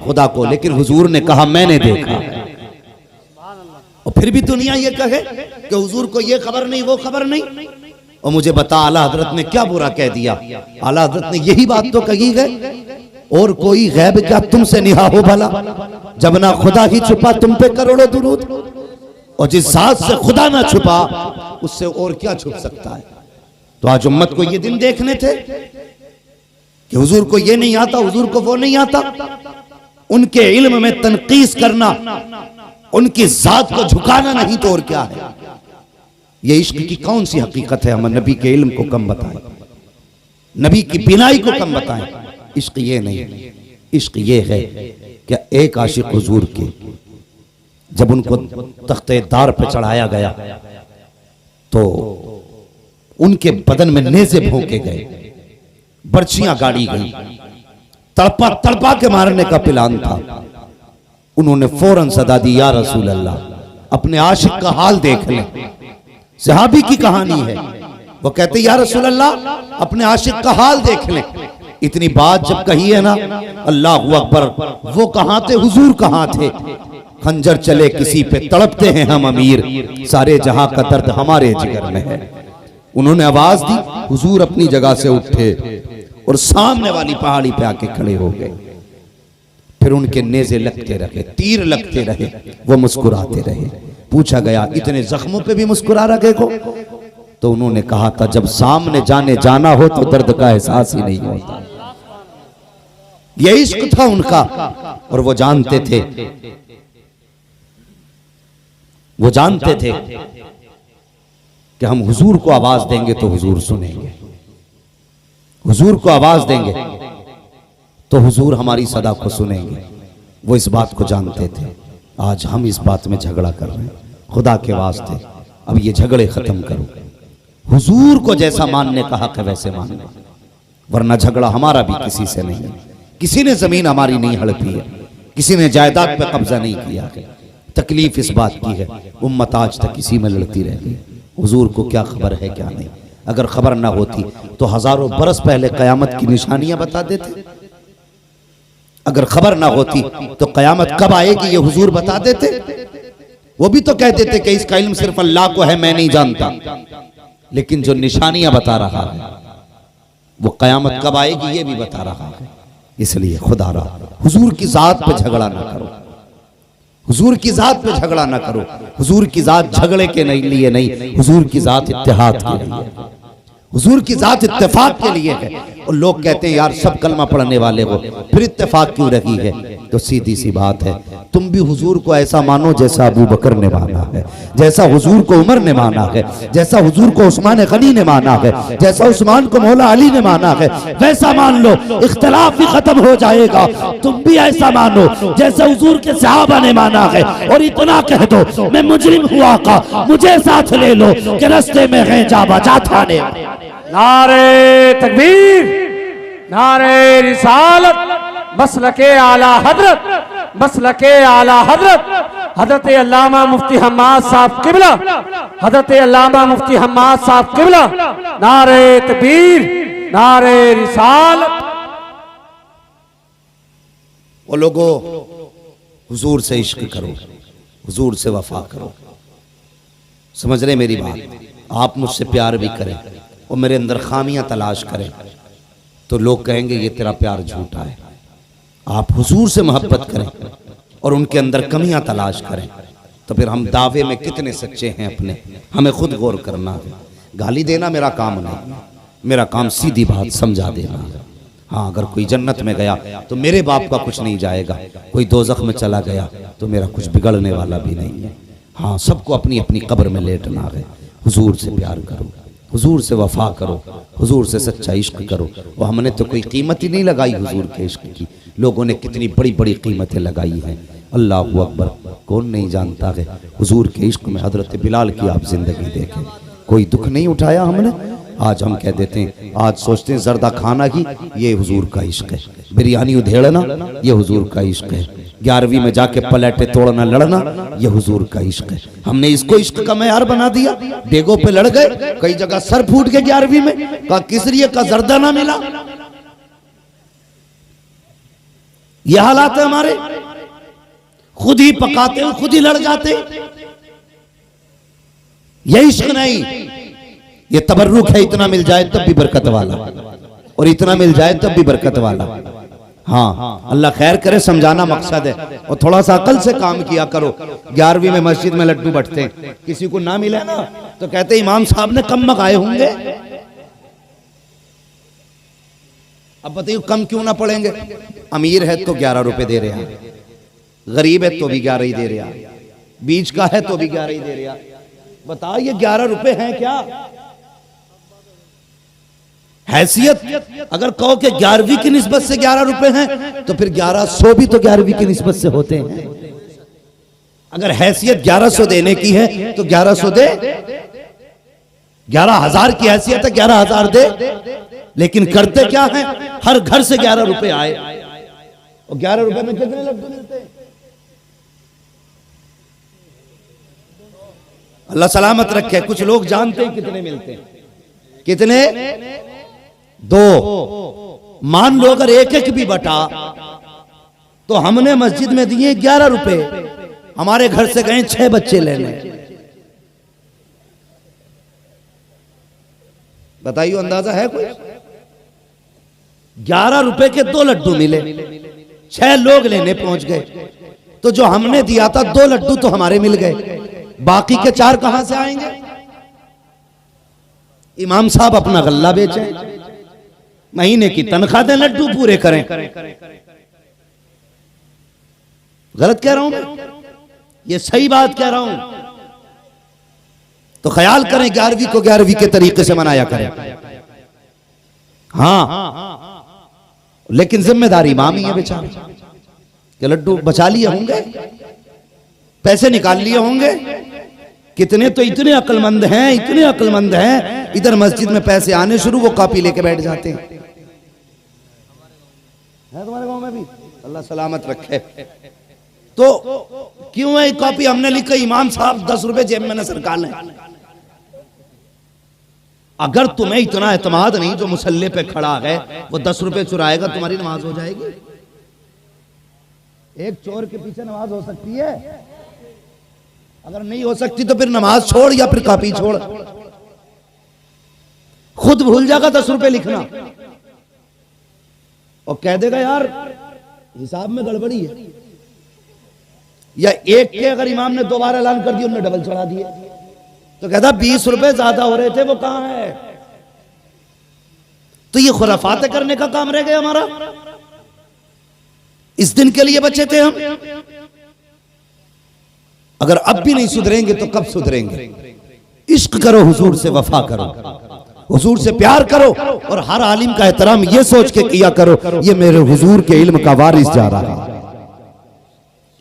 खुदा को, लेकिन हुजूर ने कहा मैंने देखा। और फिर भी दुनिया ये कहे कि हुजूर को ये खबर नहीं वो खबर नहीं। और मुझे बता आला हजरत ने क्या बुरा कह दिया? आला हजरत ने यही बात तो कही है, और कोई गैब क्या तुमसे निहा हो भला, जब ना खुदा ही छुपा तुम पे करोड़ों दुरूद। और जिस जात से खुदा ना छुपा उससे और क्या छुप सकता है? तो आज उम्मत को ये दिन देखने थे कि हुजूर को ये नहीं आता, हुजूर को वो नहीं आता। उनके इल्म में तनकीस करना, उनकी जात को झुकाना नहीं तो और क्या है? ये इश्क की कौन सी हकीकत है? हम नबी के इल्म को कम बताएं, नबी की बिनाई को कम बताएं। इश्क ये नहीं, इश्क ये है कि एक आशिक हुजूर के जब उनको तख्ते दार पे चढ़ाया गया तो उनके बदन में नेज़े भोंके गए, बर्छियां गाड़ी गई, तड़पा तड़पा के मारने का प्लान था। उन्होंने फौरन सदा दी, या रसूल अल्लाह अपने आशिक का हाल देख लें। सहाबी की कहानी है, वो कहते या रसूल अल्लाह अपने आशिक का हाल देख लें। इतनी बात जब कही है ना, अल्लाह अकबर, वो कहां थे हुजूर कहां थे? खंजर चले किसी पे तड़पते हैं हम अमीर, सारे जहां का दर्द हमारे जिगर में है। उन्होंने आवाज दी, हुजूर अपनी जगह से उठे और सामने वाली पहाड़ी पे आके खड़े हो गए। फिर उनके नेज़े लगते रहे, तीर लगते रहे, वो मुस्कुराते रहे। पूछा गया इतने जख्मों पे भी मुस्कुरा रखे को? तो उन्होंने कहा था जब सामने जाना हो तो दर्द का एहसास ही नहीं होता। ये इश्क था उनका और वो जानते थे वो जानते थे कि हम हुजूर को आवाज देंगे तो हुजूर सुनेंगे, हुजूर को आवाज देंगे तो हुजूर हमारी सदा को सुनेंगे। वो इस बात को जानते थे। आज हम इस बात में झगड़ा कर रहे हैं। खुदा के वास्ते अब ये झगड़े खत्म करो। हुजूर को जैसा मानने का हक है वैसे मानना, वरना झगड़ा हमारा भी किसी से नहीं है। किसी ने जमीन हमारी नहीं हड़पी है, किसी ने जायदाद पे कब्जा नहीं किया है। तकलीफ इस बात की है उम्मत आज तक इसी में लड़ती रह गई। हुजूर को क्या खबर है क्या नहीं। अगर खबर ना होती तो हजारों बरस पहले कयामत की निशानियां बता देते। अगर खबर ना होती तो कयामत कब आएगी ये हुजूर बता देते। वो भी तो कह देते कि इसका इल्म सिर्फ अल्लाह को है, मैं नहीं जानता। लेकिन जो निशानियां बता रहा है वो कयामत कब आएगी ये भी बता रहा है। इसलिए खुदा रहा हुजूर की जात पे झगड़ा ना करो, हुजूर की जात पे झगड़ा ना करो। हुजूर की जात झगड़े के लिए नहीं, हुजूर की जात इत्तेहाद के लिए, हुजूर की जात इत्तेफाक के लिए है। और लोग कहते हैं यार सब कलमा पढ़ने वाले हो फिर इत्तेफाक क्यों रही है। तो सीधी सी बात है, तुम भी हुजूर को ऐसा मानो जैसा अबू बकर ने माना है, जैसा हुजूर को उमर ने माना है, जैसा हुजूर को उस्मान गनी ने माना है, जैसा उस्मान को मौला अली ने माना है, वैसा मान लो। इख्तिलाफ भी खत्म हो जाएगा। तुम भी ऐसा मानो जैसा हुजूर के सहाबा ने माना है। और इतना कह दो मैं मुजरिम हुआ का, मुझे साथ ले लो कि रास्ते में है जा बचा थाने। नारे तकबीर, नारे रिसालत, मसलके आला हजरत, मसलके आला हजरत हजरत अल्लामा मुफ्ती हम्माद साहब किबला, हजरत अल्लामा मुफ्ती हम्माद साहब किबला। नारे तकबीर, नारे रिसालत। वो लोगों हुजूर से इश्क करो, हुजूर से वफा करो। समझ रहे मेरी बात। आप मुझसे प्यार भी करें और मेरे अंदर खामियां तलाश करें तो लोग कहेंगे ये तेरा प्यार झूठा है। आप हुजूर से मोहब्बत करें और उनके अंदर कमियां तलाश करें तो फिर हम दावे में कितने सच्चे हैं अपने, हमें खुद गौर करना है। गाली देना मेरा काम नहीं, मेरा काम सीधी बात समझा देना है। हाँ, अगर कोई जन्नत में गया तो मेरे बाप का कुछ नहीं जाएगा, कोई दोज़ख में चला गया तो मेरा कुछ बिगड़ने वाला भी नहीं है। हाँ, सबको अपनी अपनी कब्र में लेटना है। हुजूर से प्यार करो, हुजूर से वफा करो, हुजूर से सच्चा इश्क करो। वो हमने तो कोई कीमत ही नहीं लगाई हुजूर के इश्क की, लोगों ने कितनी बड़ी बड़ी कीमतें लगाई हैं। अल्लाहु अकबर। कौन नहीं जानता है हुजूर के इश्क में हजरत बिलाल की आप जिंदगी देखें, कोई दुख नहीं उठाया हमने। आज हम कह देते हैं, आज सोचते हैं जर्दा खाना ही ये हुजूर का इश्क है, बिरयानी उधेड़ना ये हुजूर का इश्क है, 11वीं में जाके पलेटे तोड़ना लड़ना ये हुजूर का इश्क है। हमने इसको इश्क का मेयार बना दिया। डेगों पे लड़ गए, कई जगह सर फूट गए 11वीं में, कहा किसरिये का जर्दा ना मिला। ये हालात है हमारे, खुद ही पकाते हो खुद ही लड़ जाते। ये इश्क नहीं, ये तबर्रुक है। इतना मिल जाए तब भी बरकत वाला, और इतना मिल जाए तब भी बरकत वाला। हाँ, अल्लाह खैर करे, समझाना मकसद है। और थोड़ा सा अकल से काम किया करो। 11वीं में मस्जिद में लड्डू बंटते हैं, किसी को ना मिले ना तो कहते इमाम साहब ने कम मंगाए होंगे। अब बताइए कम क्यों ना पड़ेंगे। अमीर है तो 11 रुपए दे रहे हैं, गरीब है तो भी 11 ही दे रहे हैं, बीच का है तो भी 11 ही दे रहे हैं। बताओ ये 11 रुपए हैं क्या हैसियत? अगर कहो कि 11वीं की निस्बत से 11 रुपए हैं तो फिर 1100 भी तो 11वीं की निस्बत से होते हैं। अगर हैसियत 1100 देने की है तो 1100 दे, 11,000 की हैसियत है 11,000 दे। लेकिन करते क्या है, हर घर से 11 रुपए आए और 11 रुपए में कितने लड्डू मिलते हैं? अल्लाह सलामत रखे। कुछ लोग जानते हैं कितने मिलते हैं, कितने? 2। मान लो अगर एक एक भी बटा तो हमने मस्जिद में दिए 11 रुपए, हमारे घर से गए 6 बच्चे लेने। बताइए अंदाजा है कोई? 11 रुपए के 2 लड्डू मिले, 6 लोग लेने पहुंच गए, तो जो हमने दिया था 2 लड्डू तो हमारे मिल गए, बाकी के 4 कहां से आएंगे? इमाम साहब अपना गल्ला बेचें, महीने की तनख्वाह दें, लड्डू पूरे करें। गलत कह रहा हूं मैं? ये सही बात कह रहा हूं। तो ख्याल करें 11वीं को 11वीं के तरीके से मनाया करें। हाँ, लेकिन जिम्मेदारी इमाम ही है बेचारे के लड्डू बचा लिए होंगे, पैसे निकाल लिए होंगे। कितने तो इतने अक्लमंद हैं, इतने अक्लमंद हैं, इधर मस्जिद में पैसे आने शुरू, वो कॉपी लेके बैठ जाते हैं। है तुम्हारे गांव में भी? अल्लाह सलामत रखे। तो क्यों है कॉपी? हमने लिखा इमाम साहब 10 रुपए जेब में न सरकार लें। अगर तुम्हें इतना एतमाद नहीं, जो मुसल्ले पे खड़ा है वो 10 रुपए चुराएगा, तुम्हारी नमाज हो जाएगी? एक चोर के पीछे नमाज हो सकती है? अगर नहीं हो सकती तो फिर नमाज छोड़ या फिर कॉपी छोड़। खुद भूल जाएगा 10 रुपए लिखना और कह देगा यार हिसाब में गड़बड़ी है। या एक के अगर इमाम ने 2 बार ऐलान कर दिया, उन्होंने डबल चढ़ा दिए, तो कहता 20 रुपए ज्यादा हो रहे थे, वो कहां है? तो ये खुराफात करने का काम रह गया हमारा। इस दिन के लिए बचे थे हम। अगर अब भी नहीं सुधरेंगे तो कब सुधरेंगे? इश्क करो, हुजूर से वफा करो, हुजूर से प्यार करो, और हर आलिम का एहतराम ये सोच के किया करो ये मेरे हुजूर के इल्म का वारिस जा रहा है,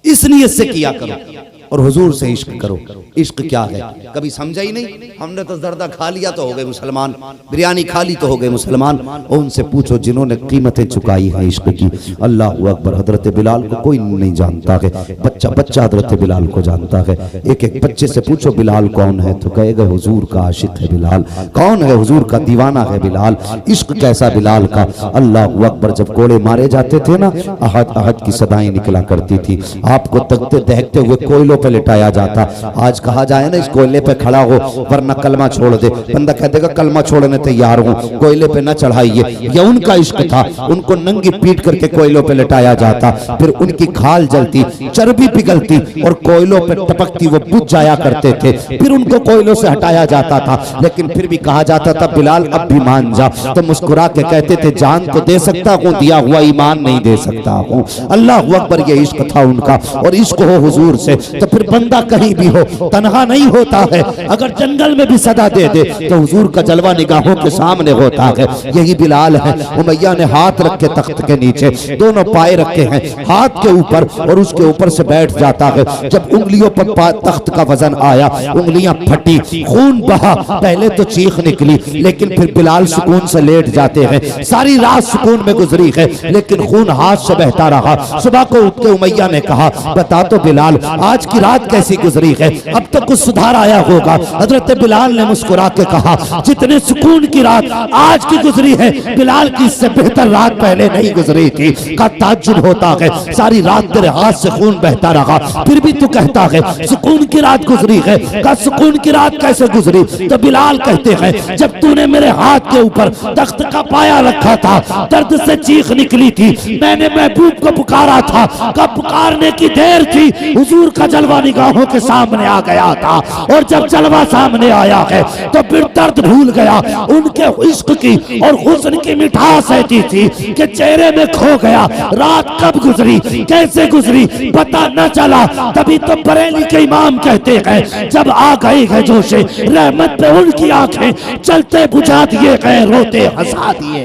इस नियत से किया करो। और हुजूर से इश्क करो। इश्क क्या है कभी समझा ही नहीं। हमने तो जर्दा खा लिया तो हो गए मुसलमान, बिरयानी खा ली तो हो गए मुसलमान। और उनसे पूछो जिन्होंने कीमतें चुकाई हैं इश्क की। अल्लाह अकबर। हजरत बिलाल को कोई नहीं जानता है, बच्चा बच्चा हजरत बिलाल को जानता है। एक एक बच्चे से पूछो बिलाल कौन है, तो कहेगा हुजूर का आशिक है बिलाल। कौन है? हुजूर का दीवाना है बिलाल। इश्क कैसा बिलाल का। अल्लाह अकबर। जब कोड़े मारे जाते थे ना, अहद अहद की सदाएं निकला करती थी। आपको तकते दहकते हुए कोयलों पे लिटाया जाता। आज कहा जाए ना इस कोयले पे खड़ा हो वरना कलमा छोड़ दे, बंदा कह देगा कलमा छोड़ने तैयार हूं, कोयले पे न चढ़ाइए। ये उनका इश्क था। उनको नंगी पीट करके कोयलों पे लिटाया जाता, फिर उनकी खाल जलती, चर्बी पिघलती और कोयलों पे टपकती, वो बुझ जाया करते थे। फिर उनको कोयलों से हटाया जाता था, लेकिन फिर भी कहा जाता था बिलाल अब भी मान जा। तो मुस्कुरा के कहते थे जान तो दे सकता हूं, दिया हुआ ईमान नहीं दे सकता हूं। अल्लाह अकबर। ये इश्क था उनका। और इश्क हो हुजूर से तो फिर बंदा कहीं भी हो तन्हा नहीं होता है। अगर जंगल में भी सदा दे दे तो हुजूर का जलवा निगाहों के सामने होता है। यही बिलाल है। उमैया ने हाथ रखे तख्त के नीचे, दोनों पाए रखे हैं हाथ के ऊपर, और उसके ऊपर से बैठ जाता है। जब उंगलियों पर तख्त का वजन आया, उंगलियां फटी, खून बहा। पहले तो चीख निकली, लेकिन फिर बिलाल सुकून से लेट जाते हैं। सारी रात सुकून में गुजरी है, लेकिन खून हाथ से बहता रहा। सुबह को उठ के उमैया ने कहा बता तो बिलाल आज की रात कैसी गुजरी है, अब तो कुछ सुधार आया होगा। हजरत बिलाल ने मुस्कुरा के कहा जितने सुकून की रात आज की गुजरी है, बिलाल की इससे बेहतर रात पहले नहीं गुजरी थी। का ताज्जुब होता है, सारी रात तेरे हाथ से खून बहता रहा, फिर भी तू कहता है सुकून की रात गुजरी है। का सुकून की रात कैसे गुजरी? तो बिलाल कहते हैं जब तूने मेरे हाथ के ऊपर तख्त का पाया रखा था, दर्द से चीख निकली थी, मैंने महबूब को पुकारा था। कब पुकारने की देर थी, हुजूर का जलवा निगाहों के सामने आ गया था। और जब जलवा सामने आया है तो फिर दर्द भूल गया। उनके इश्क की और हुस्न की मिठास ऐसी थी कि चेहरे में खो गया। रात कब गुजरी, कैसे गुजरी पता न चला। तभी तो बरेली के इमाम कहते हैं जब आ गई है जोशे रहमत पे उनकी आंखें चलते बुझा दिए गए, रोते हंसा दिए।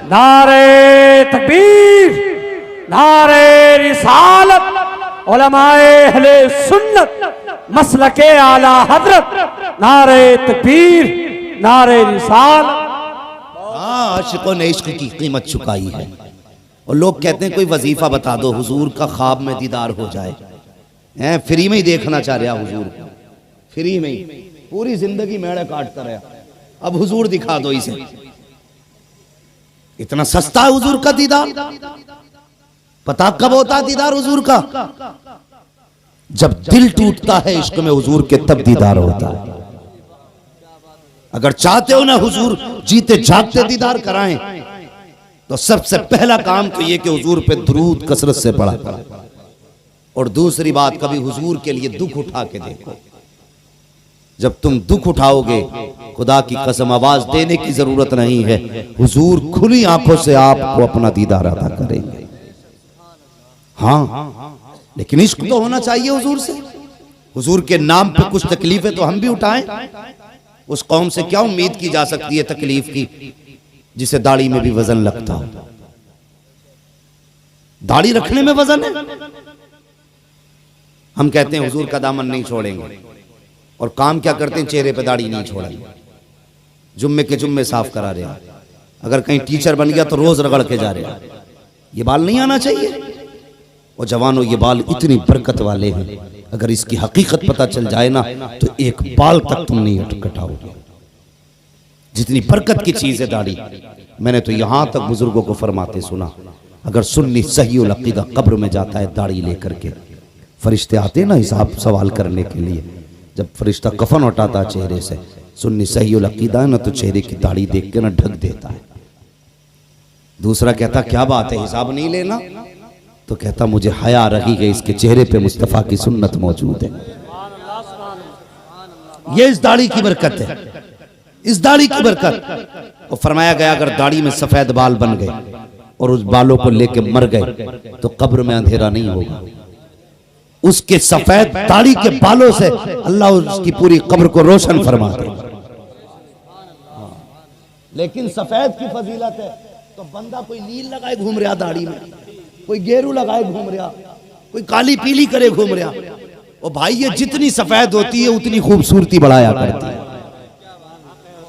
नारे तकबीर, नारे रिसालत, उलमाए अहले सुन्नत, मसलके आला हजरत, नारे तकबीर, नारे रिसालत। आशिकों ने इश्क की कीमत चुकाई है। और लोग कहते हैं कोई वजीफा बता दो हुजूर का ख्वाब में दीदार हो जाए। फ्री में ही देखना चाह रहा हुजूर को, फ्री में ही पूरी जिंदगी मेड़े काटता रहा, अब हुजूर दिखा दो इसे। इतना सस्ता है हुजूर का दीदार। पता कब होता है दीदार हुजूर का? जब दिल टूटता है इश्क में हुजूर के, तब दीदार होता है। अगर चाहते हो ना हुजूर जीते जागते दीदार कराएं, तो सबसे पहला काम तो ये कि हुजूर पे दुरूद कसरत से पढ़ा। और दूसरी बात, कभी हुजूर के लिए दुख उठा के देखो। जब तुम दुख उठाओगे, खुदा की कसम आवाज देने की जरूरत नहीं है, हुजूर खुली आंखों से आपको अपना दीदार अता करेंगे। हाँ, लेकिन इश्क तो होना चाहिए हुजूर से। हुजूर के नाम पे कुछ तकलीफें तो हम भी उठाएं। उस कौम से क्या उम्मीद की जा सकती है तकलीफ की जिसे दाढ़ी में भी वजन लगता हो। दाढ़ी रखने में वजन है। हम कहते हैं हुजूर का दामन नहीं छोड़ेंगे और काम क्या करते हैं, चेहरे पे दाढ़ी नहीं छोड़ेंगे, जुम्मे के जुम्मे साफ करा रहे हैं। अगर कहीं टीचर बन गया तो रोज रगड़ के जा रहे हैं। ये बाल नहीं आना चाहिए। और जवानों, ये बाल इतनी बरकत वाले हैं, अगर इसकी हकीकत पता चल जाए ना तो एक बाल तक तुम नहीं कटाओगे। जितनी बरकत की चीज है दाढ़ी। मैंने तो यहां तक बुजुर्गों को फरमाते सुना, अगर सुन्नी सही उल अकीदा कब्र में जाता है दाढ़ी लेकर के, फरिश्ते आते ना हिसाब सवाल करने के लिए, जब फरिश्ता कफन उठाता है चेहरे से, सुन्नी सही उल अकीदा है ना तो चेहरे की दाढ़ी देख के ना ढक देता है। दूसरा कहता क्या बात है, हिसाब नहीं लेना? तो कहता मुझे हया रही है, इसके चेहरे पे मुस्तफा की सुन्नत मौजूद है। ये इस दाढ़ी की बरकत है, इस दाढ़ी की बरकत। और फरमाया गया अगर दाढ़ी में सफेद बाल बन गए और उस बालों को लेके मर गए तो कब्र में अंधेरा नहीं होगा। उसके सफेद दाढ़ी के बालों से अल्लाह उसकी पूरी कब्र को रोशन फरमा दे। लेकिन सफेद की फजीलत है तो बंदा कोई नील लगाए घूम रहा दाढ़ी में, कोई गेरू लगाए घूम रहा, कोई काली पीली करे घूम रहा। और भाई ये जितनी सफेद होती है उतनी खूबसूरती बढ़ाया करती है।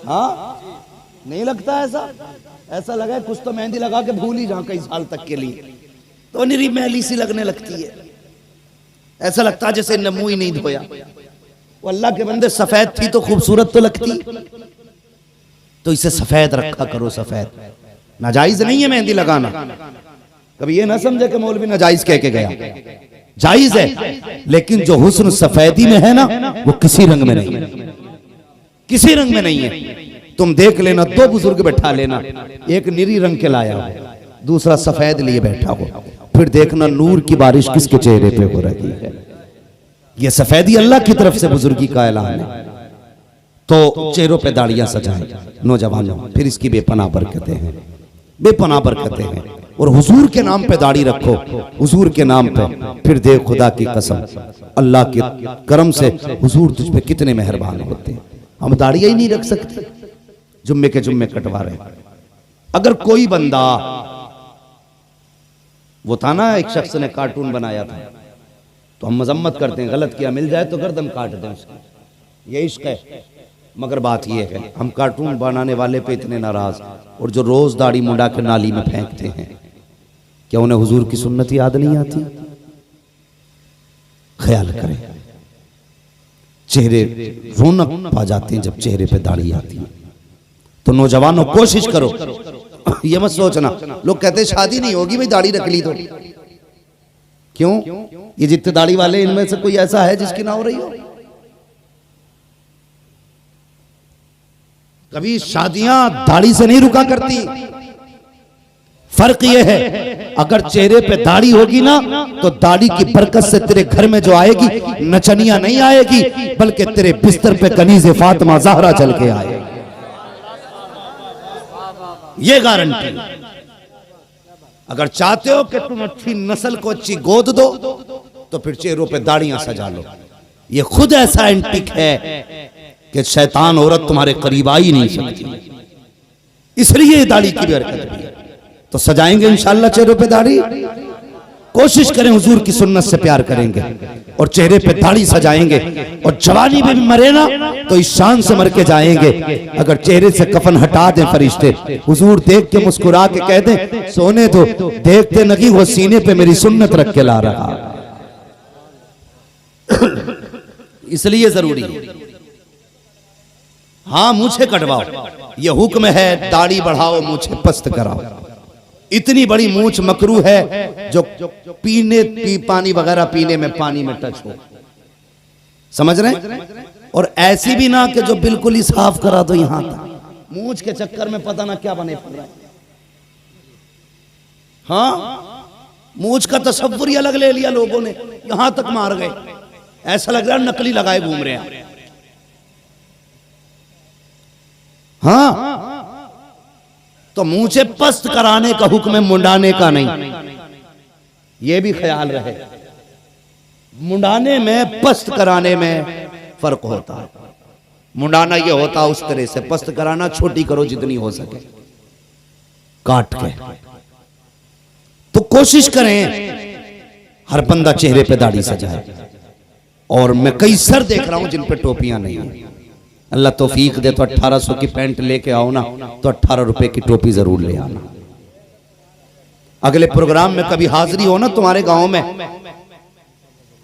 हाँ, नहीं लगता ऐसा? ऐसा लगा कुछ तो मेहंदी लगा के भूल ही जाऊं कई साल तक के लिए, तो निरी मैली सी लगने लगती है। ऐसा लगता है जैसे ने मुंह ही नहीं धोया। वो अल्लाह के बंदे, सफेद थी तो खूबसूरत तो लगती, तो इसे सफेद रखा करो। सफेद नाजायज नहीं है मेहंदी लगाना। कभी ये ना समझे कि मौलवी नाजायज कह के गया, जायज है। लेकिन जो हुस्न सफेदी में है ना वो किसी रंग में नहीं है, किसी रंग में नहीं है। तुम देख लेना, दो बुजुर्ग बैठा लेना, एक नीली रंग के लाया हो, दूसरा सफेद लिए बैठा हो, फिर देखना नूर की बारिश किसके चेहरे पे हो रही है। ये सफेदी अल्लाह की तरफ से बुजुर्गी का ऐलान है। तो चेहरों पे दाढ़ियां सजाएं नौजवानों, फिर इसकी बेपनाह बरकतें हैं, बेपनाह बरकतें हैं। और हुजूर के नाम पे दाढ़ी रखो, हुजूर के नाम पे, फिर देख खुदा की कसम अल्लाह के करम से हुजूर तुझ पे कितने मेहरबान होते हैं। हम दाढ़ियां ही नहीं रख सकते, जुम्मे के जुम्मे कटवा रहे। अगर कोई बंदा, वो था ना एक शख्स ने कार्टून बनाया था, तो हम मजम्मत करते हैं, गलत किया मिल जाए तो गर्दन काट दें उसकी, ये इश्क है। मगर बात ये है हम कार्टून बनाने वाले पे इतने नाराज, और जो रोज दाढ़ी मुंडा के नाली में फेंकते हैं, क्या उन्हें हुजूर की सुन्नत याद नहीं आती? ख्याल करें, चेहरे रौनक पा जाते हैं जब चेहरे पे दाढ़ी आती है। तो नौजवानों कोशिश करो, ये मत सोचना, लोग कहते हैं शादी नहीं होगी भाई दाढ़ी रख ली तो। क्यों? ये जितने दाढ़ी वाले इनमें से कोई ऐसा है जिसकी ना हो रही हो? कभी शादियां दाढ़ी से नहीं रुका करती। फर्क यह है अगर चेहरे पे दाढ़ी होगी ना तो दाढ़ी की बरकत से तेरे घर में जो आएगी नचनिया नहीं आएगी, बल्कि तेरे बिस्तर पे कनीज़े फातिमा ज़हरा चल के आएगी। ये गारंटी। अगर चाहते हो कि तुम अच्छी नस्ल को अच्छी गोद दो तो फिर चेहरों पे दाढ़ियां सजा लो। ये खुद ऐसा एंटिक है कि शैतान औरत तुम्हारे करीब आ ही नहीं सकती, इसलिए दाढ़ी की बरकत भी है। तो सजाएंगे इंशाअल्लाह चेहरों पे दाढ़ी, कोशिश करें हुजूर की सुन्नत से प्यार करेंगे और चेहरे पे दाढ़ी सजाएंगे। और जवानी में भी मरे ना तो इस शान से मर के जाएंगे। अगर चेहरे से कफन हटा दें फरिश्ते, हुजूर देख के मुस्कुरा के कह दें सोने दो, देखते नगी वो सीने पे मेरी सुन्नत रख के ला रहा। इसलिए जरूरी है। हाँ, मूछें कटवाओ, ये हुक्म है, दाढ़ी बढ़ाओ, मूछें पस्त कराओ। इतनी बड़ी मूछ मकरू है जो पानी वगैरह पीने में पानी में टच हो, समझ रहे हैं? और ऐसी भी ना कि जो बिल्कुल ही साफ करा दो यहां तक, मूछ के चक्कर में पता ना क्या बने पड़ रहा है। हाँ, मूछ का तसव्वुर ही अलग ले लिया लोगों ने, यहां तक मार गए, ऐसा लग रहा है नकली लगाए घूम रहे हैं। हाँ, तो मूछे पस्त कराने का हुक्म है, मुंडाने का नहीं। यह भी ख्याल रहे, मुंडाने में, पस्त कराने में फर्क होता है। मुंडाना ये होता उस तरह से, पस्त कराना छोटी करो जितनी हो सके काट के। तो कोशिश करें हर बंदा चेहरे पे दाढ़ी सजाए। और मैं कई सर देख रहा हूं जिन पे टोपियां नहीं है। अल्लाह तौफीक दे तो 1800 की पैंट लेके आओ ना, तो 18 रुपए की टोपी जरूर ले आना। अगले प्रोग्राम में कभी हाजिरी हो ना तुम्हारे गांव में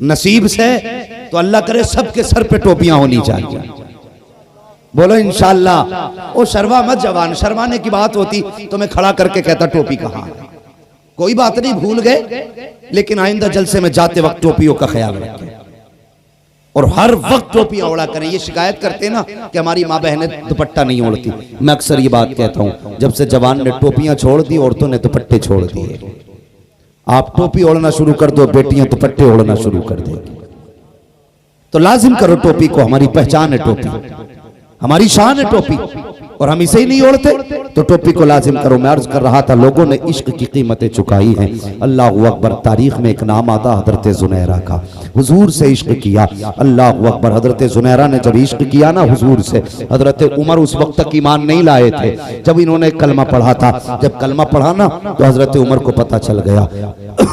नसीब से, तो अल्लाह करे सबके सर पे टोपियां होनी चाहिए। बोलो इंशाअल्लाह। ओ शर्मा मत जवान, शर्माने की बात होती तो मैं खड़ा करके कहता टोपी कहां है। कोई बात नहीं, भूल गए, लेकिन आइंदा जलसे में जाते वक्त टोपियों का ख्याल रखें और हर वक्त टोपियां ओढ़ा करें। ये शिकायत करते हैं ना कि हमारी माँ बहनें दुपट्टा नहीं ओढ़ती। मैं अक्सर ये बात कहता हूं, जब से जवान ने टोपियां छोड़ दी, औरतों ने दुपट्टे छोड़ दिए। आप टोपी ओढ़ना शुरू कर दो, बेटियां दुपट्टे ओढ़ना शुरू कर देंगी। तो लाजिम करो टोपी को, हमारी पहचान है टोपी, हमारी शान है टोपी, और हम इसे ही नहीं ओढ़ते तो टोपी को लाजिम करो। मैं अर्ज कर रहा था, लोगों ने इश्क की कीमतें चुकाई हैं। अल्लाहु अकबर। तारीख में एक नाम आता हजरत जुनैरा का, हुजूर से इश्क किया। अल्लाहु अकबर। हजरत जुनैरा ने जब इश्क किया ना हुजूर से, हजरत उमर उस वक्त तक ईमान नहीं लाए थे जब इन्होंने कलमा पढ़ा था। जब कलमा पढ़ा ना तो हजरत उमर को पता चल गया।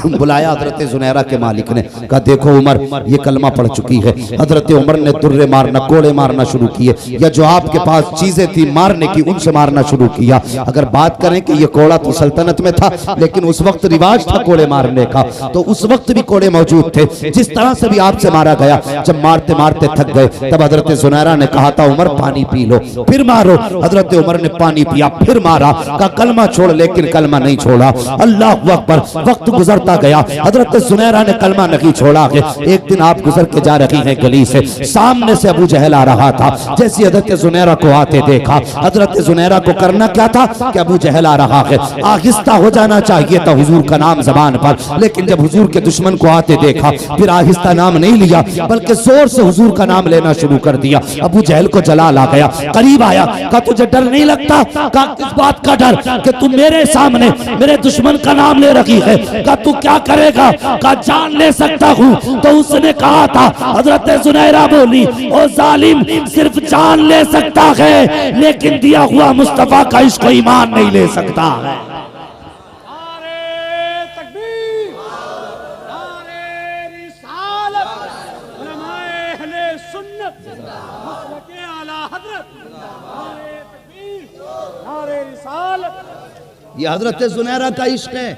बुलाया हजरत जुनैरा के मालिक ने, कहा देखो उमर ये कलमा पढ़ चुकी है। हजरत उमर ने दुर्रे मारना, कोड़े मारना शुरू किए, या जो आपके पास चीजें थी मारने की उनसे मारना शुरू किया। अगर बात करें कि ये कोड़ा तो सल्तनत में था, लेकिन उस वक्त रिवाज था कोड़े मारने का, तो उस वक्त भी कोड़े मौजूद थे। जिस तरह से भी आपसे मारा गया, जब मारते मारते थक गए, तब हजरत जुनैरा ने कहा था उमर पानी पी लो, फिर मारो। हजरत उमर ने पानी पिया, फिर मारा, का कलमा छोड़, लेकिन कलमा नहीं छोड़ा। अल्लाह अकबर। वक्त गुजरता गया, हजरत जुनैरा ने कलमा नहीं छोड़ा। एक दिन आप गुजर के जा रही हैं गली से, सामने से अबू जहल आ रहा था। जैसे हजरत जुनैरा को आते देखा, हजरत जुनैरा को करना क्या था कि अबू जहल आ रहा है, आहिस्ता हो जाना चाहिए था हुजूर का नाम जबान पर, लेकिन जब हुजूर के दुश्मन को आते देखा, फिर आहिस्ता नाम नहीं लिया, बल्कि जोर से हुजूर का नाम लेना शुरू कर दिया। अबू जहल को जलाल आ गया, करीब आया, कहा तुझे डर नहीं लगता? कहा किस बात का डर कि तू मेरे सामने मेरे दुश्मन का नाम ले रही है? कहा तू क्या करेगा? कहा जान ले सकता हूँ। तो उसने कहा था, हजरत जुनैरा बोली, ओ जालिम सिर्फ जान ले सकता है, लेकिन दिया हुआ मुस्तफा का इश्क ईमान नहीं ले सकता है। ये हजरत जुनैरा का इश्क है।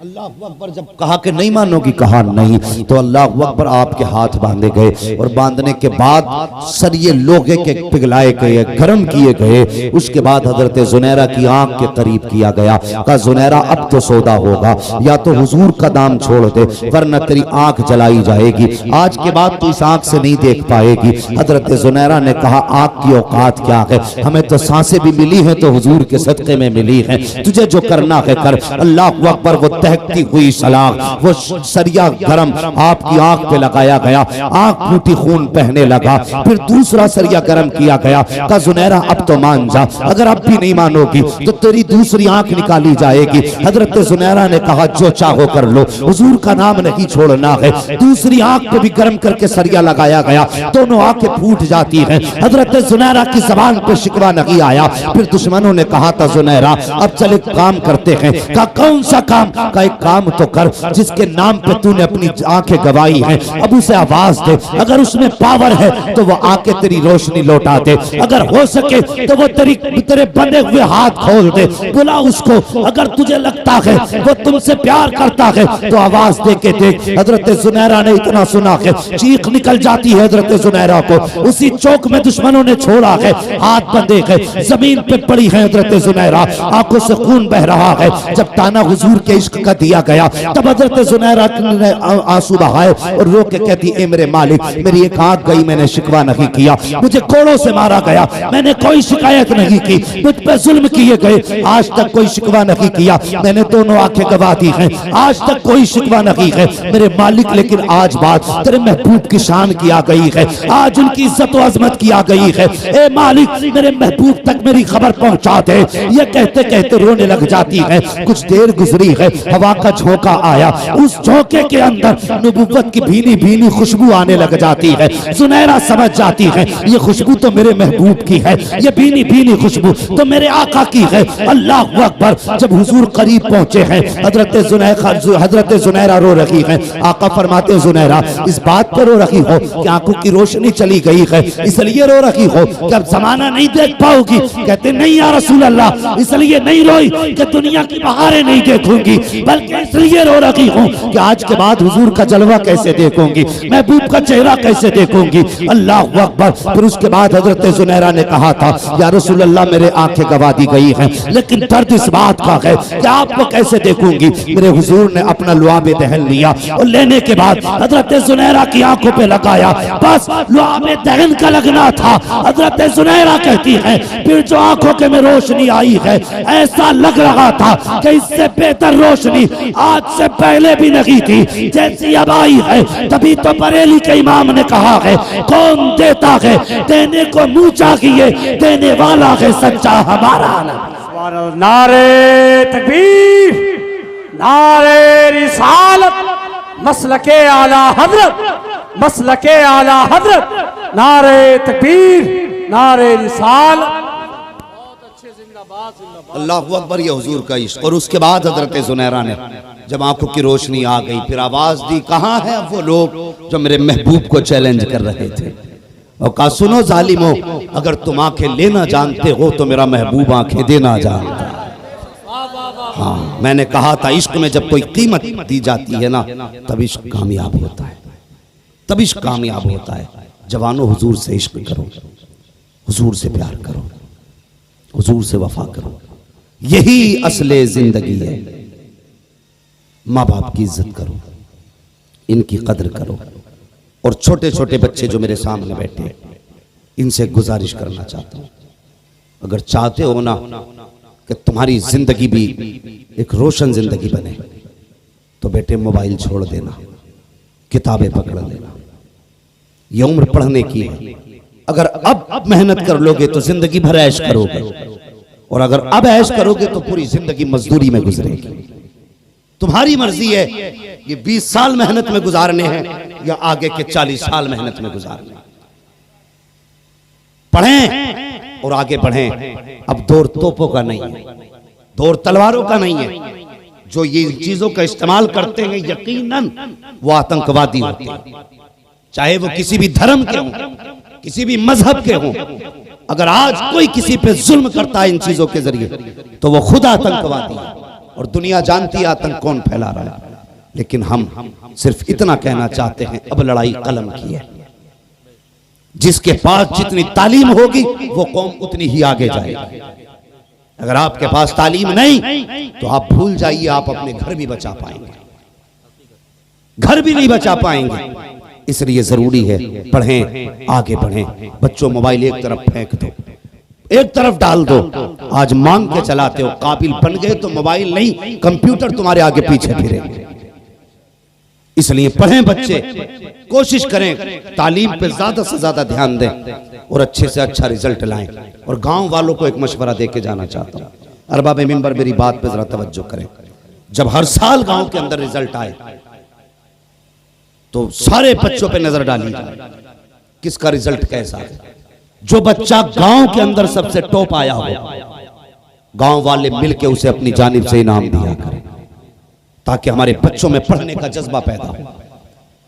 अल्लाह अकबर। जब कहा कि नहीं मानोगी, कहा नहीं, तो अल्लाह अकबर आपके हाथ बांधे गए, और बांधने के बाद सरिये लोहे के पिघलाए गए, गर्म किए गए। उसके बाद हजरत जुनैरा की आंख के करीब किया गया। कहा जुनैरा अब तो सौदा होगा, या तो हुजूर का दाम छोड़ दे वरना तेरी आंख जलाई जाएगी, आज के बाद तू इस आंख से नहीं देख पाएगी। हजरत जुनैरा ने कहा आंख की औकात क्या है, हमें तो सांसें भी मिली हैं तो हुजूर के सदके में मिली हैं, तुझे जो करना है कर। अल्लाह अकबर। वो दहकती हुई सलाख, वो सरिया गरम आपकी आंख पे लगाया गया, आंख फूटी, खून बहने लगा। फिर दूसरा सरिया गरम किया गया। कहा जुनैरा अब तो मान जा, अगर अब भी नहीं मानोगी तो तेरी दूसरी आंख निकाली जाएगी। हजरत जुनैरा ने कहा जो चाहो कर लो, हुजूर का नाम नहीं छोड़ना है। दूसरी आंख को भी गर्म करके सरिया लगाया गया, दोनों आंखें फूट जाती हैं। हजरत जुनैरा की जबान पे शिकवा नहीं आया। फिर दुश्मनों ने कहा था जुनैरा अब चले काम करते हैं। कहा कौन सा काम? का एक काम तो कर जिसके नाम पे तूने अपनी आंखें गवाई हैं, अब उसे आवाज दे, अगर उसमें पावर है तो वो आके तेरी रोशनी लौटा दे, अगर हो सके तो वो तेरे बंधे हुए हाथ खोल दे, बुला उसको। अगर तुझे लगता है वो तुमसे प्यार करता है तो आवाज दे के देख। हजरत जुनैरा ने इतना सुना है, चीख निकल जाती है हजरत जुनैरा को। उसी चौक में दुश्मनों ने छोड़ा है, हाथ बंधे हैं, जमीन पे पड़ी है हजरत जुनैरा, आंखों से खून बह रहा है। जब ताना हुजूर के इश्क का दिया गया, तब हजरत जुनैरा ने आंसू बहाए और रो के कहती ए मेरे मालिक, मेरी एक आंख गई, मैंने शिकवा नहीं किया, मुझे कोड़ों से मारा गया, मैंने कोई शिकायत नहीं की, मुझ पे जुल्म किए गए, आज तक कोई शिकवा नहीं किया, मैंने दोनों आंखें गवा दी हैं, आज तक कोई शिकवा नहीं है मेरे मालिक। लेकिन आज बात तेरे महबूब की शान की आ गई है, आज उनकी इज्जत व अजमत की आ गई है। ए मालिक मेरे महबूब तक मेरी खबर पहुंचा दे। ये कहते कहते रोने लग जाती है। कुछ देर गुजरी है, हवा का झोंका आया, उस झोंके के अंदर नबुव्वत की भीनी भीनी खुशबू आने लग जाती है। जुनैरा समझ जाती है ये खुशबू तो मेरे महबूब की है, ये भीनी भीनी खुशबू तो मेरे आका की है। अल्लाह अकबर। जब हुजूर करीब पहुंचे हैं, हजरत जुनैरा रो रही है। आका फरमाते जुनैरा इस बात पर रो रही हो कि आंखों की रोशनी चली गई है, इसलिए रो रही हो कि अब जमाना नहीं देख पाओगी? कहते नहीं या रसूल अल्लाह, इसलिए नहीं रोई कि दुनिया की बहारें नहीं देखूंगी, बल्कि इसलिए रो रही हूं कि आज के बाद हुजूर का जलवा कैसे देखूंगी, महबूब का चेहरा कैसे देखूंगी। अल्लाह अकबर। फिर उसके बाद हजरत जुनैरा ने कहा था या रसूल अल्लाह मेरे आंखें गवा दी गई हैं, लेकिन दर्द इस बात का है कि आपको कैसे देखूंगी। मेरे हुजूर ने अपना लुआब दहन लिया और लेने के बाद हजरत जुनैरा की आंखों पे लगाया, बस लुआब दहन का लगना था। हजरत जुनैरा कहती है फिर जो आंखों के में रोशनी आई है, ऐसा लग रहा था कि इससे बेहतर रोशनी आज से पहले भी नहीं थी, जैसी अब आई है। तभी तो बरेली के इमाम ने कहा है कौन देता है देने को मुंह चाहिए, देने वाला है सच्चा हमारा। नारे तकबीर, नारे रिसालत, मसलके आला हजरत, मसलके आला हजरत, नारे तकबीर, नारे रिसालत। अल्लाह अकबर। ये हुजूर का इश्क। और उसके बाद हजरत जुनैरा ने जब आंखों की रोशनी आ गई फिर आवाज दी, कहां है वो लोग जो मेरे महबूब को चैलेंज कर रहे थे? और कहा सुनो जालिमो, अगर तुम आंखें लेना जानते हो तो मेरा महबूब आंखें देना जानता है। हाँ, मैंने कहा था इश्क में जब कोई कीमत दी जाती है ना तब इश्क कामयाब होता है, तब इश्क कामयाब होता है। जवानों हुजूर से इश्क करो, हुजूर से प्यार करो, हुजूर से वफा करो, यही असले जिंदगी है। माँ बाप की इज्जत करो, इनकी कदर करो। और छोटे छोटे बच्चे जो मेरे सामने बैठे इनसे गुजारिश करना चाहता हूं, अगर चाहते हो ना कि तुम्हारी जिंदगी भी एक रोशन जिंदगी बने तो बेटे मोबाइल छोड़ देना, किताबें पकड़ लेना। ये उम्र पढ़ने की है। अगर अब मेहनत कर लोगे तो जिंदगी भर ऐश करोगे, और अगर अब ऐश करोगे तो पूरी जिंदगी मजदूरी में गुजरेगी। तुम्हारी मर्जी है ये 20 साल मेहनत में गुजारने हैं या आगे के 40 साल मेहनत में गुजारने। पढ़ें और आगे बढ़ें। अब दौर तोपों का नहीं है, दौर तलवारों का नहीं है। जो ये चीजों का इस्तेमाल करते हैं यकीनन वो आतंकवादी होते हैं, चाहे वो किसी भी धर्म के हों, किसी भी मजहब के हों। अगर आज कोई किसी पे जुल्म करता है इन चीजों के जरिए तो वो खुद आतंकवादी है, और दुनिया जानती है आतंक कौन फैला रहा है। लेकिन हम सिर्फ इतना कहना चाहते हैं अब लड़ाई कलम की है। जिसके पास जितनी तालीम होगी वो कौम उतनी ही आगे जाएगी। अगर आपके पास तालीम नहीं तो आप भूल जाइए आप अपने घर भी बचा पाएंगे, घर भी नहीं बचा पाएंगे। इसलिए जरूरी है पढ़ें, आगे बढ़ें। बच्चों मोबाइल एक तरफ फेंक दो, एक तरफ डाल दो। आज मांग के चलाते हो, काबिल बन गए तो मोबाइल नहीं कंप्यूटर तुम्हारे आगे पीछे फिरेंगे। इसलिए पढ़ें बच्चे, कोशिश करें तालीम पे ज्यादा से ज्यादा ध्यान दें और अच्छे से अच्छा रिजल्ट लाएं। और गांव वालों को एक मशवरा दे के जाना चाहता हूं, अरबाब मिंबर मेरी बात पे जरा तवज्जो करें। जब हर साल गांव के अंदर रिजल्ट आए तो सारे बच्चों पे नजर डालिए किसका रिजल्ट कैसा है। जो बच्चा गांव के अंदर सबसे टॉप आया हो, गांव वाले मिलके उसे अपनी जानिब से इनाम दिया करें, ताकि हमारे बच्चों में पढ़ने का जज्बा पैदा हो,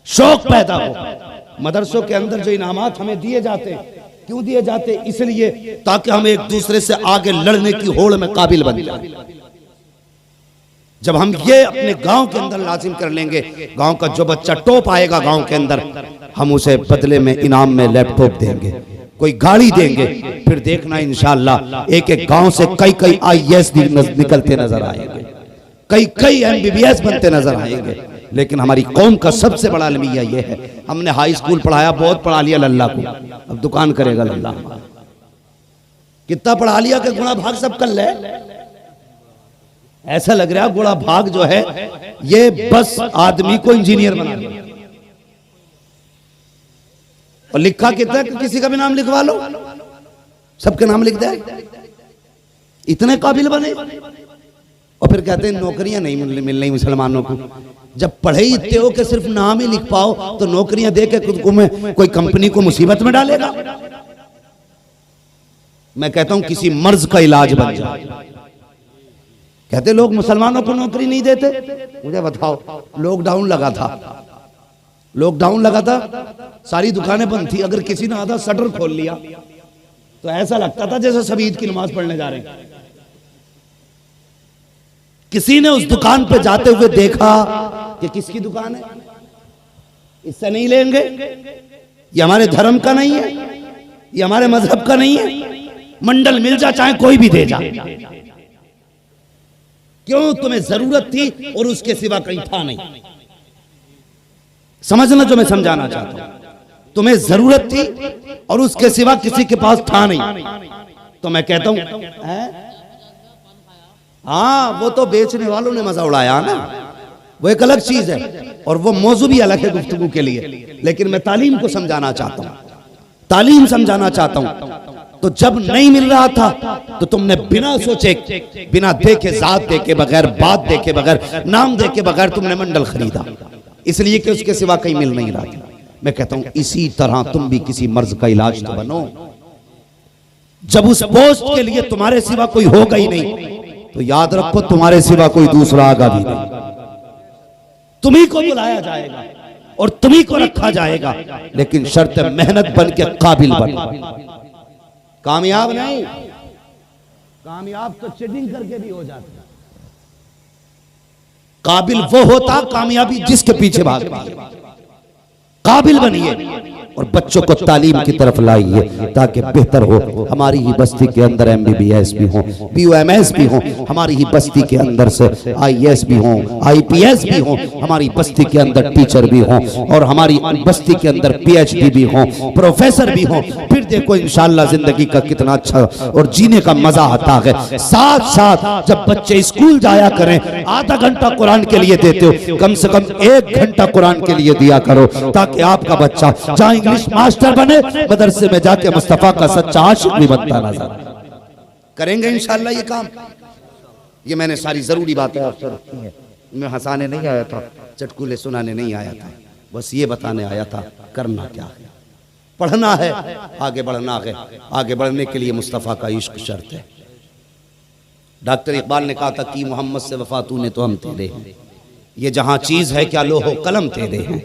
शौक पैदा हो। मदरसों के अंदर जो इनामात हमें दिए जाते हैं, क्यों दिए जाते? इसलिए ताकि हम एक दूसरे से आगे लड़ने की होड़ में काबिल बन जाए। जब हम ये अपने गांव के अंदर लाजिम कर लेंगे, गांव का जो बच्चा टॉप आएगा गांव के अंदर, हम उसे बदले में इनाम में लैपटॉप देंगे, कोई गाड़ी देंगे। फिर देखना इंशाअल्लाह एक एक गांव से कई कई IAS निकलते नजर आएंगे, कई कई MBBS बनते नजर आएंगे। लेकिन हमारी कौम का सबसे बड़ा अलमिया ये है, हमने हाई स्कूल पढ़ाया, बहुत पढ़ा लिया लल्ला को, अब दुकान करेगा लल्ला। कितना पढ़ा लिया कि गुणा भाग सब कर ले। ऐसा लग रहा है गुणा भाग जो है ये बस आदमी को इंजीनियर बना दिया। और लिखा कितना कि किसी का भी नाम लिखवा लो, सबके नाम लिख दे, इतने काबिल बने। और फिर कहते हैं नौकरियां नहीं मिल रही मुसलमानों को। जब पढ़े ही इतने हो कि सिर्फ नाम ही लिख पाओ तो नौकरियां दे के खुद को में कोई कंपनी को मुसीबत में डालेगा। मैं कहता हूं किसी मर्ज का इलाज बन जाए। कहते लोग मुसलमानों को नौकरी नहीं देते। मुझे बताओ, लॉकडाउन लगा था, सारी दुकानें बंद थी। अगर किसी ने आधा शटर खोल लिया तो ऐसा लगता था जैसे सब ईद की नमाज पढ़ने जा रहे हैं। किसी ने उस दुकान पे जाते हुए देखा कि किसकी दुकान है, इससे नहीं लेंगे, ये हमारे धर्म का नहीं है, ये हमारे मजहब का नहीं है, मंडल मिल जा चाहे कोई भी दे जा। क्यों? तुम्हें जरूरत थी और उसके सिवा कहीं था नहीं। समझना जो मैं समझाना चाहता हूं, तुम्हें जरूरत थी और उसके सिवा किसी के पास था नहीं। तो मैं कहता हूं हाँ, वो तो बेचने वालों ने मजा उड़ाया ना, वो एक अलग चीज है और वो मौजू भी अलग है गुफ्तगू के लिए। लेकिन मैं तालीम को समझाना चाहता हूं, तालीम समझाना चाहता हूं। तो जब नहीं मिल रहा था तो तुमने बिना सोचे, बिना देखे, जात देखे बगैर, बात देखे बगैर, नाम देखे बगैर तुमने मंडल खरीदा, इसलिए कि उसके सिवा कहीं मिल नहीं रहा था। मैं कहता हूं इसी तरह तुम भी किसी मर्ज का इलाज तो बनो। जब उस पोस्ट के लिए तुम्हारे सिवा कोई होगा ही नहीं तो याद रखो तुम्हारे सिवा कोई दूसरा आगा भी नहीं। तुम्ही को बुलाया जाएगा और तुम्ही को रखा जाएगा, लेकिन शर्त मेहनत बन के काबिल बन। कामयाब नहीं, कामयाब तो चीटिंग करके भी हो जाता। काबिल वो होता कामयाबी जिसके पीछे भागती है। काबिल बनिए और बच्चों को तालीम की तरफ लाइए ताकि बेहतर हो। हमारी ही बस्ती के अंदर MBBS भी हो, BOMS भी हो, हमारी ही बस्ती के अंदर से IAS भी हो, IPS भी हो, हमारी बस्ती के अंदर टीचर भी हो और हमारी बस्ती के अंदर PhD भी हो, प्रोफेसर भी हो। फिर देखो इंशाअल्लाह जिंदगी का कितना अच्छा और जीने का मजा आता है। साथ साथ जब बच्चे स्कूल जाया करें, आधा घंटा कुरान के लिए देते हो, कम से कम 1 घंटा कुरान के लिए दिया करो ताकि आपका बच्चा जहां इंग्लिश मास्टर बने, मदरसे में जाके मुस्तफा का सच्चा आशिक भी बनता नजर। करेंगे इंशाअल्लाह ये काम। ये मैंने सारी जरूरी बातें आपसे रखी हैं। मैं हंसाने नहीं आया था, चटकुले सुनाने नहीं आया था, बस ये बताने आया था करना क्या है। पढ़ना है, आगे बढ़ना है। आगे बढ़ने के लिए मुस्तफा का इश्क शर्त है। डॉक्टर इकबाल ने कहा था कि मोहम्मद से वफा तूने तो हम तेरे हैं, ये जहां चीज है क्या लोहो कलम तेरे हैं।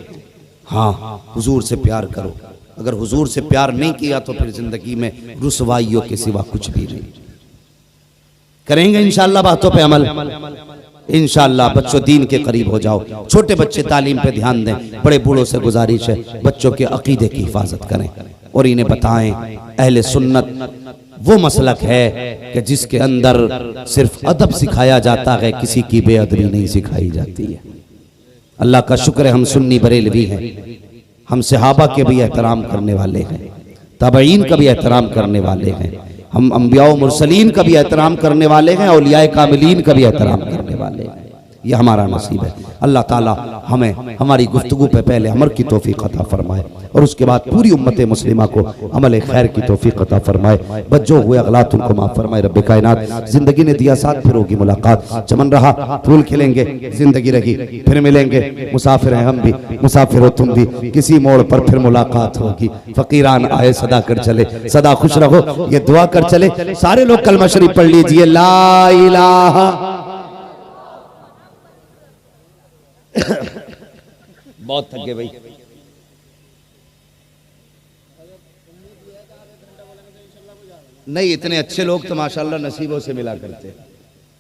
हाँ, हुजूर से प्यार करो। अगर हुजूर से प्यार नहीं किया तो फिर जिंदगी में रुसवाइयों के सिवा कुछ भी नहीं। करेंगे इंशाअल्लाह बातों पे अमल। इंशाअल्लाह बच्चों दीन के करीब हो जाओ। छोटे बच्चे तालीम पे ध्यान दें। बड़े बूढ़ों से गुजारिश है बच्चों के अकीदे की हिफाजत करें और इन्हें बताएं अहले सुन्नत वो मसलक है कि जिसके अंदर सिर्फ अदब सिखाया जाता है, किसी की बेअदबी नहीं सिखाई जाती है। अल्लाह का शुक्र है हम सुन्नी बरेलवी हैं, हम सहाबा के भी एहतराम करने वाले हैं, ताबईन का भी एहतराम करने वाले हैं, हम अंबिया व मुरसलीन का भी एहतराम करने वाले हैं, औलियाए कामिलीन का भी एहतराम करने वाले हैं। ये हमारा नसीब है। अल्लाह ताला हमें हमारी गुफ्तगू पे पहले अमल की तौफीक अता फरमाए और उसके बाद पूरी उम्मत मुस्लिमा को अमल खैर की तौफीक अता फरमाए। बच्चों हुए अगलात उनको माफ फरमाए। रब्बे कायनात जिंदगी ने दिया साथ, फिर होगी मुलाकात। चमन रहा फूल खिलेंगे, जिंदगी रही फिर मिलेंगे। मुसाफिर हैं हम भी, मुसाफिर हो तुम भी, किसी मोड़ पर फिर मुलाकात होगी। फकीरान आए सदा कर चले, सदा खुश रहो ये दुआ कर चले। सारे लोग कलमा शरीफ पढ़ लीजिए, ला इलाहा। बहुत थक गए भाई। नहीं, इतने अच्छे लोग तो माशाल्लाह नसीबों से मिला करते।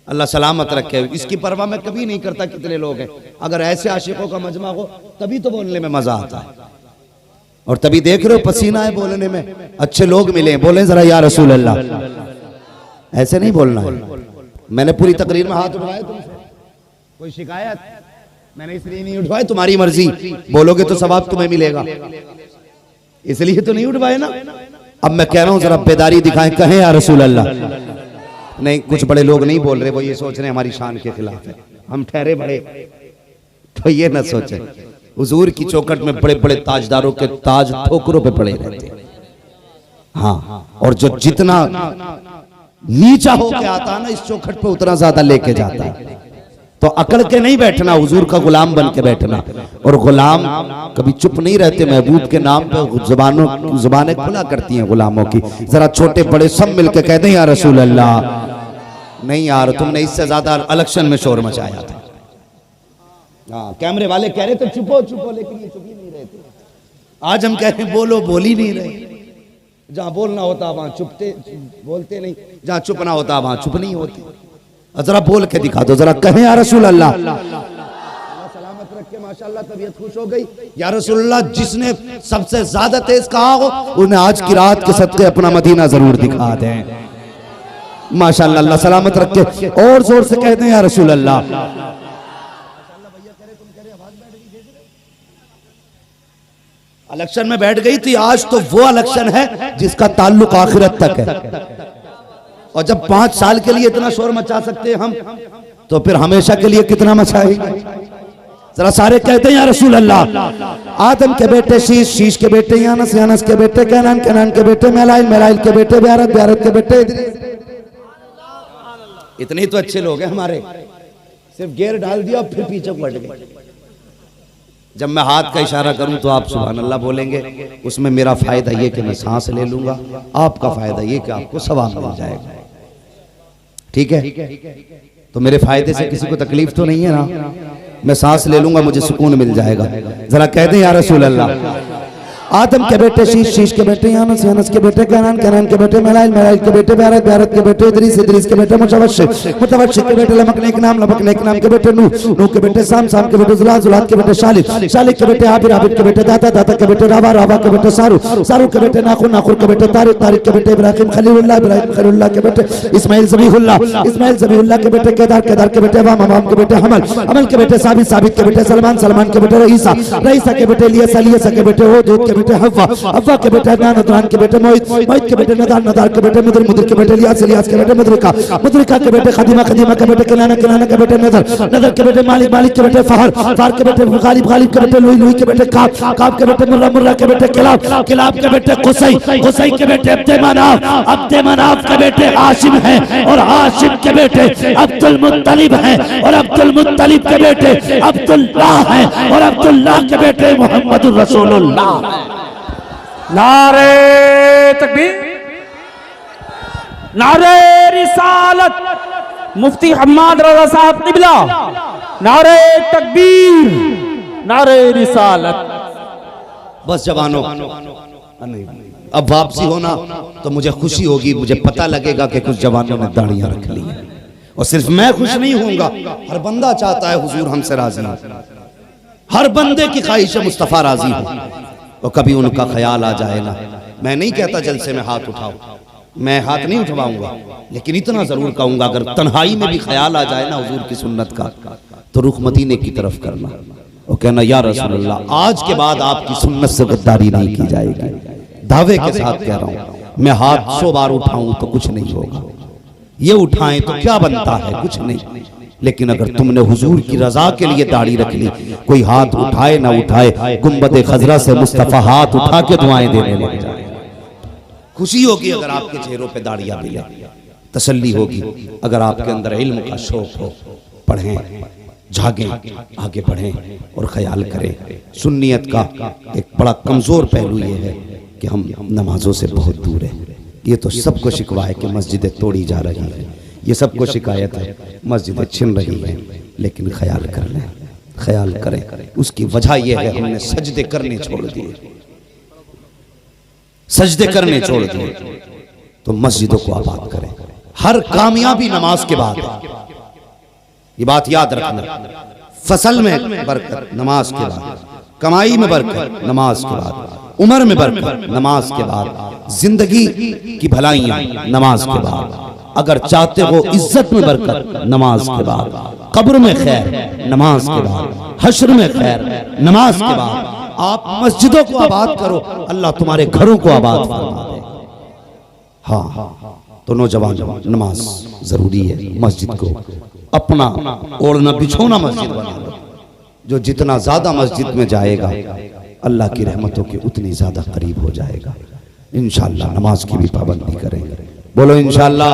अल्लाह सलामत रखे। इसकी परवाह मैं कभी नहीं करता कितने लोग हैं। अगर ऐसे आशिकों का मजमा हो तभी तो बोलने में मजा आता है और तभी देख रहे हो पसीना है बोलने में। अच्छे लोग मिले, बोले जरा या रसूल अल्लाह। ऐसे नहीं बोलना है। मैंने पूरी तकरीर में हाथ उठाए तुमसे, कोई शिकायत मैंने इसलिए नहीं उठवाए, तुम्हारी मर्जी, बोलोगे तो सवाब तुम्हें मिलेगा, इसलिए तो नहीं उठवाए ना। अब मैं कह रहा हूं जरा बेदारी दिखाएं, कहें या रसूल अल्लाह। नहीं, कुछ बड़े लोग नहीं बोल रहे, वो ये सोच रहे हैं हमारी शान के खिलाफ है, हम ठहरे बड़े, तो ये ना सोचे। हुजूर की चौखट में बड़े बड़े ताजदारों के ताज ठोकरों पे पड़े रहते हैं। हाँ, और जो जितना नीचा होके आता है ना, इस चौखट पे उतना ज्यादा लेके जाता है। तो अकड़ के नहीं बैठना, हुजूर का गुलाम बन के बैठना। और गुलाम कभी चुप नहीं रहते, महबूब के नाम पे जुबानें खुला करती हैं गुलामों की। जरा छोटे बड़े सब मिलके कहते हैं या रसूल अल्लाह। नहीं यार, तुमने इससे ज्यादा इलेक्शन में शोर मचाया था। हाँ, कैमरे वाले कह रहे थे चुपो चुपो, लेकिन ये चुप ही नहीं रहे थे। आज हम कह रहे हैं बोलो, बोल ही नहीं रहे। जहां बोलना होता वहां चुपते बोलते नहीं, जहां चुप ना होता वहां चुप नहीं होते। जरा बोल के दिखा दो, जरा कहें या रसूल अल्लाह। सलामत रखे, माशाल्लाह तबीयत खुश हो गई। या रसूलुल्लाह, जिसने सबसे ज्यादा तेज कहा हो उन्हें आज की रात के सदके अपना मदीना जरूर दिखा दें। माशाल्लाह, अल्लाह सलामत रखे। और जोर से कहते हैं या रसूल अल्लाह। इलेक्शन में बैठ गई थी, आज तो वो इलेक्शन है जिसका ताल्लुक आखिरत तक है। और जब 5 साल के लिए इतना शोर मचा सकते हैं हम, तो फिर हमेशा के लिए कितना मचाएंगे। जरा सारे कहते हैं या रसूल अल्लाह। आदम के बेटे शीश, शीश के बेटे यानस, यानस के बेटे कैनान, कैनान के बेटे मेलाइल, मेलाइल के बेटे ब्यारत, ब्यारत के बेटे इदरीस। इतने तो अच्छे लोग हैं हमारे, सिर्फ गियर डाल दिया फिर पीछे पड़ गए। जब मैं हाथ का इशारा करूं तो आप सुभान अल्लाह बोलेंगे, उसमें मेरा फायदा ये कि मैं सांस ले लूंगा, आपका फायदा ये कि आपको सवाब मिल जाएगा। ठीक है, तो मेरे फायदे से किसी को तकलीफ तो नहीं है ना। मैं सांस ले लूंगा, मुझे सुकून मिल जाएगा। जरा कह दें या रसूल अल्लाह। आदम के बेटे शीश, शीश के बेटे यानस, यानस के बेटे कैनान, कैनान के बेटे मेलाइल, मेलाइल के बेटे ब्यारत, ब्यारत के बेटे इदरीस, इदरीस के बेटे मुतवश्शिक, मुतवश्शिक के बेटे लमकनेक नाम, लमकनेक नाम के बेटे नूह, नूह के बेटे साम, साम के बेटे जुलात, जुलात के बेटे शालिक, शालिक के बेटे आबिर, आबिर के बेटे दाता, दाता के बेटे रावा, रावा के बेटे सारू, सारू के बेटे नाखुर, नाखुर के बेटे तारिक, तारिक के बेटे इब्राहिम खलीलुल्लाह, इब्राहिम खलीलुल्लाह के बेटे इस्माइल ज़बीहुल्लाह, इस्माइल ज़बीहुल्लाह के बेटे केदार, केदार के बेटे अवाम, अवाम के बेटे हमल, हमल के बेटे साबित, साबित के बेटे सलमान, सलमान के बेटे रईसा, रईसा के बेटे इलियास, इलियास के बेटे हूद, के बेटे हव्वा, हव्वा के बेटे अदनान, अदनान के बेटे मोहित, मोहित के बेटे नदार, नदार के बेटे मुदर, मुदर के बेटे इलियास, इलियास के बेटे मुदरिका, मुदरिका के बेटे खदीमा, खदीमा के बेटे किनाना, किनाना के बेटे नदर, नदर के बेटे मालिक, मालिक के बेटे फहर, फहर के बेटे गालिब, गालिब के बेटे लुई, लुई के बेटे काब, काब के बेटे मुर्रा, मुर्रा के बेटे किलाब, किलाब के बेटे कुसै, कुसै के बेटे अब्दे मनाफ, अब्दे मनाफ के बेटे हाशिम हैं, और हाशिम के बेटे अब्दुल मुत्तलिब हैं, और अब्दुल मुत्तलिब के बेटे अब्दुल्लाह हैं, और अब्दुल्लाह के बेटे मोहम्मदुर रसूलुल्लाह। नारे तकबीर, नारे रिसालत, मुफ्ती हम्माद रज़ा साहब क़िबला, नारे तकबीर, नारे रिसालत। बस जवानों, अब वापसी होना तो मुझे खुशी होगी, मुझे पता लगेगा कि कुछ जवानों ने दाढ़ियां रख ली हैं। और सिर्फ मैं खुश नहीं होऊंगा, हर बंदा चाहता है हुजूर हमसे राजी हो, हर बंदे की ख्वाहिश है मुस्तफ़ा राजी हो। और कभी उनका ख्याल आ जाए ना, मैं नहीं कहता जलसे में हाथ उठाओ, मैं हाथ नहीं उठवाऊंगा, लेकिन इतना जरूर कहूंगा अगर तन्हाई में भी ख्याल आ जाए ना हुजूर की सुन्नत का, तो रुख मदीने की तरफ करना और कहना या रसूलुल्लाह, आज के बाद आपकी सुन्नत से गद्दारी नहीं की जाएगी। दावे के साथ कह रहा हूं, मैं हाथ 100 बार उठाऊं तो कुछ नहीं होगा, ये उठाएं तो क्या बनता है, कुछ नहीं। लेकिन अगर तुमने हुजूर की रजा के लिए दाढ़ी रख ली, कोई हाथ उठाए ना उठाए, गुंबद खजरा से मुस्तफा हाथ उठा के दुआएं देने लग जाए। खुशी होगी अगर आपके चेहरों पे दाढ़ियां मिले, तसल्ली होगी अगर आपके अंदर इल्म का शौक हो। पढ़ें, जागें, आगे बढ़ें और ख्याल करें। सुन्नियत का एक बड़ा कमजोर पहलू ये है कि हम नमाजों से बहुत दूर हैं। ये तो सबको शिकवा है कि मस्जिदें तोड़ी जा रही हैं, ये सबको शिकायत है मस्जिदें छिन रही हैं। लेकिन ख्याल कर लें, ख्याल करें, उसकी वजह यह है हमने सजदे करने छोड़ दिए, सजदे करने छोड़ दिए। तो मस्जिदों को आबाद करें। हर कामयाबी नमाज के बाद है, ये बात याद रखना। फसल में बरकत नमाज के बाद, कमाई में बरकत नमाज के बाद, उम्र में बरकत नमाज के बाद, जिंदगी की भलाइयां नमाज के बाद। अगर चाहते हो इज्जत में बरकत नमाज के बाद, कब्र में खैर नमाज के बाद, हश्र में खैर नमाज के बाद। आप मस्जिदों को आबाद करो, अल्लाह तुम्हारे घरों को आबाद फरमा दे। हाँ, तो नौजवान नमाज जरूरी है। मस्जिद को अपना ओढ़ना बिछोना मस्जिद बना लो। जो जितना ज्यादा मस्जिद में जाएगा अल्लाह की रहमतों के उतनी ज्यादा करीब हो जाएगा। इंशाअल्लाह नमाज की भी पाबंदी करेंगे। बोलो इंशाअल्लाह।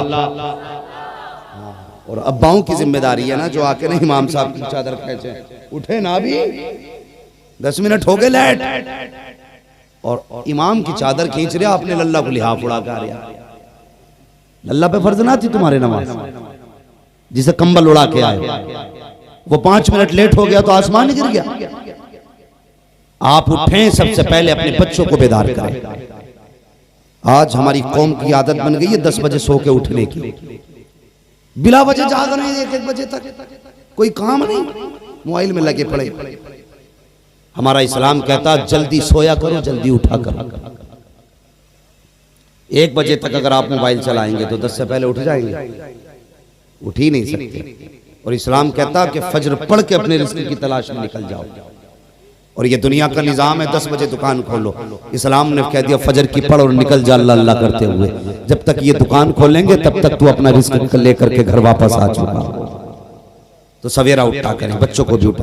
और अब्बाओं की जिम्मेदारी है ना, जो आके ना इमाम साहब की चादर खींचे, उठे ना भी 10 मिनट हो गए लेट, और इमाम की चादर खींच रहे, आपने लल्ला को लिहाफ उड़ा कर रहा। लल्ला पे फर्ज ना थी तुम्हारे नमाज, जिसे कंबल उड़ा के आए, वो 5 मिनट लेट हो गया तो आसमान गिर गया। आप उठें, सबसे पहले अपने बच्चों को बेदार करें। आज हमारी कौम की आदत बन गई है 10 बजे सो के उठने की, बिला वजह जाग रहे हैं 1-1 बजे तक, कोई काम नहीं, मोबाइल में लगे पड़े। हमारा इस्लाम कहता जल्दी सोया करो, जल्दी उठा करो। 1 बजे तक अगर आप मोबाइल चलाएंगे तो 10 से पहले उठ जाएंगे, उठ ही नहीं सकते। और इस्लाम कहता कि फजर पढ़ के अपने रिज़्क़ की तलाश में निकल जाओ। और ये दुनिया का निज़ाम है 10 बजे दुकान खोलो, इस्लाम ने कह दिया फजर की पढ़ और निकल जा अल्लाह अल्लाह करते हुए। जब तक ये दुकान खोलेंगे तब तक तू अपना रिज़्क़ लेकर के घर वापस आ चुका। तो सवेरा उठा करें, बच्चों को भी उठा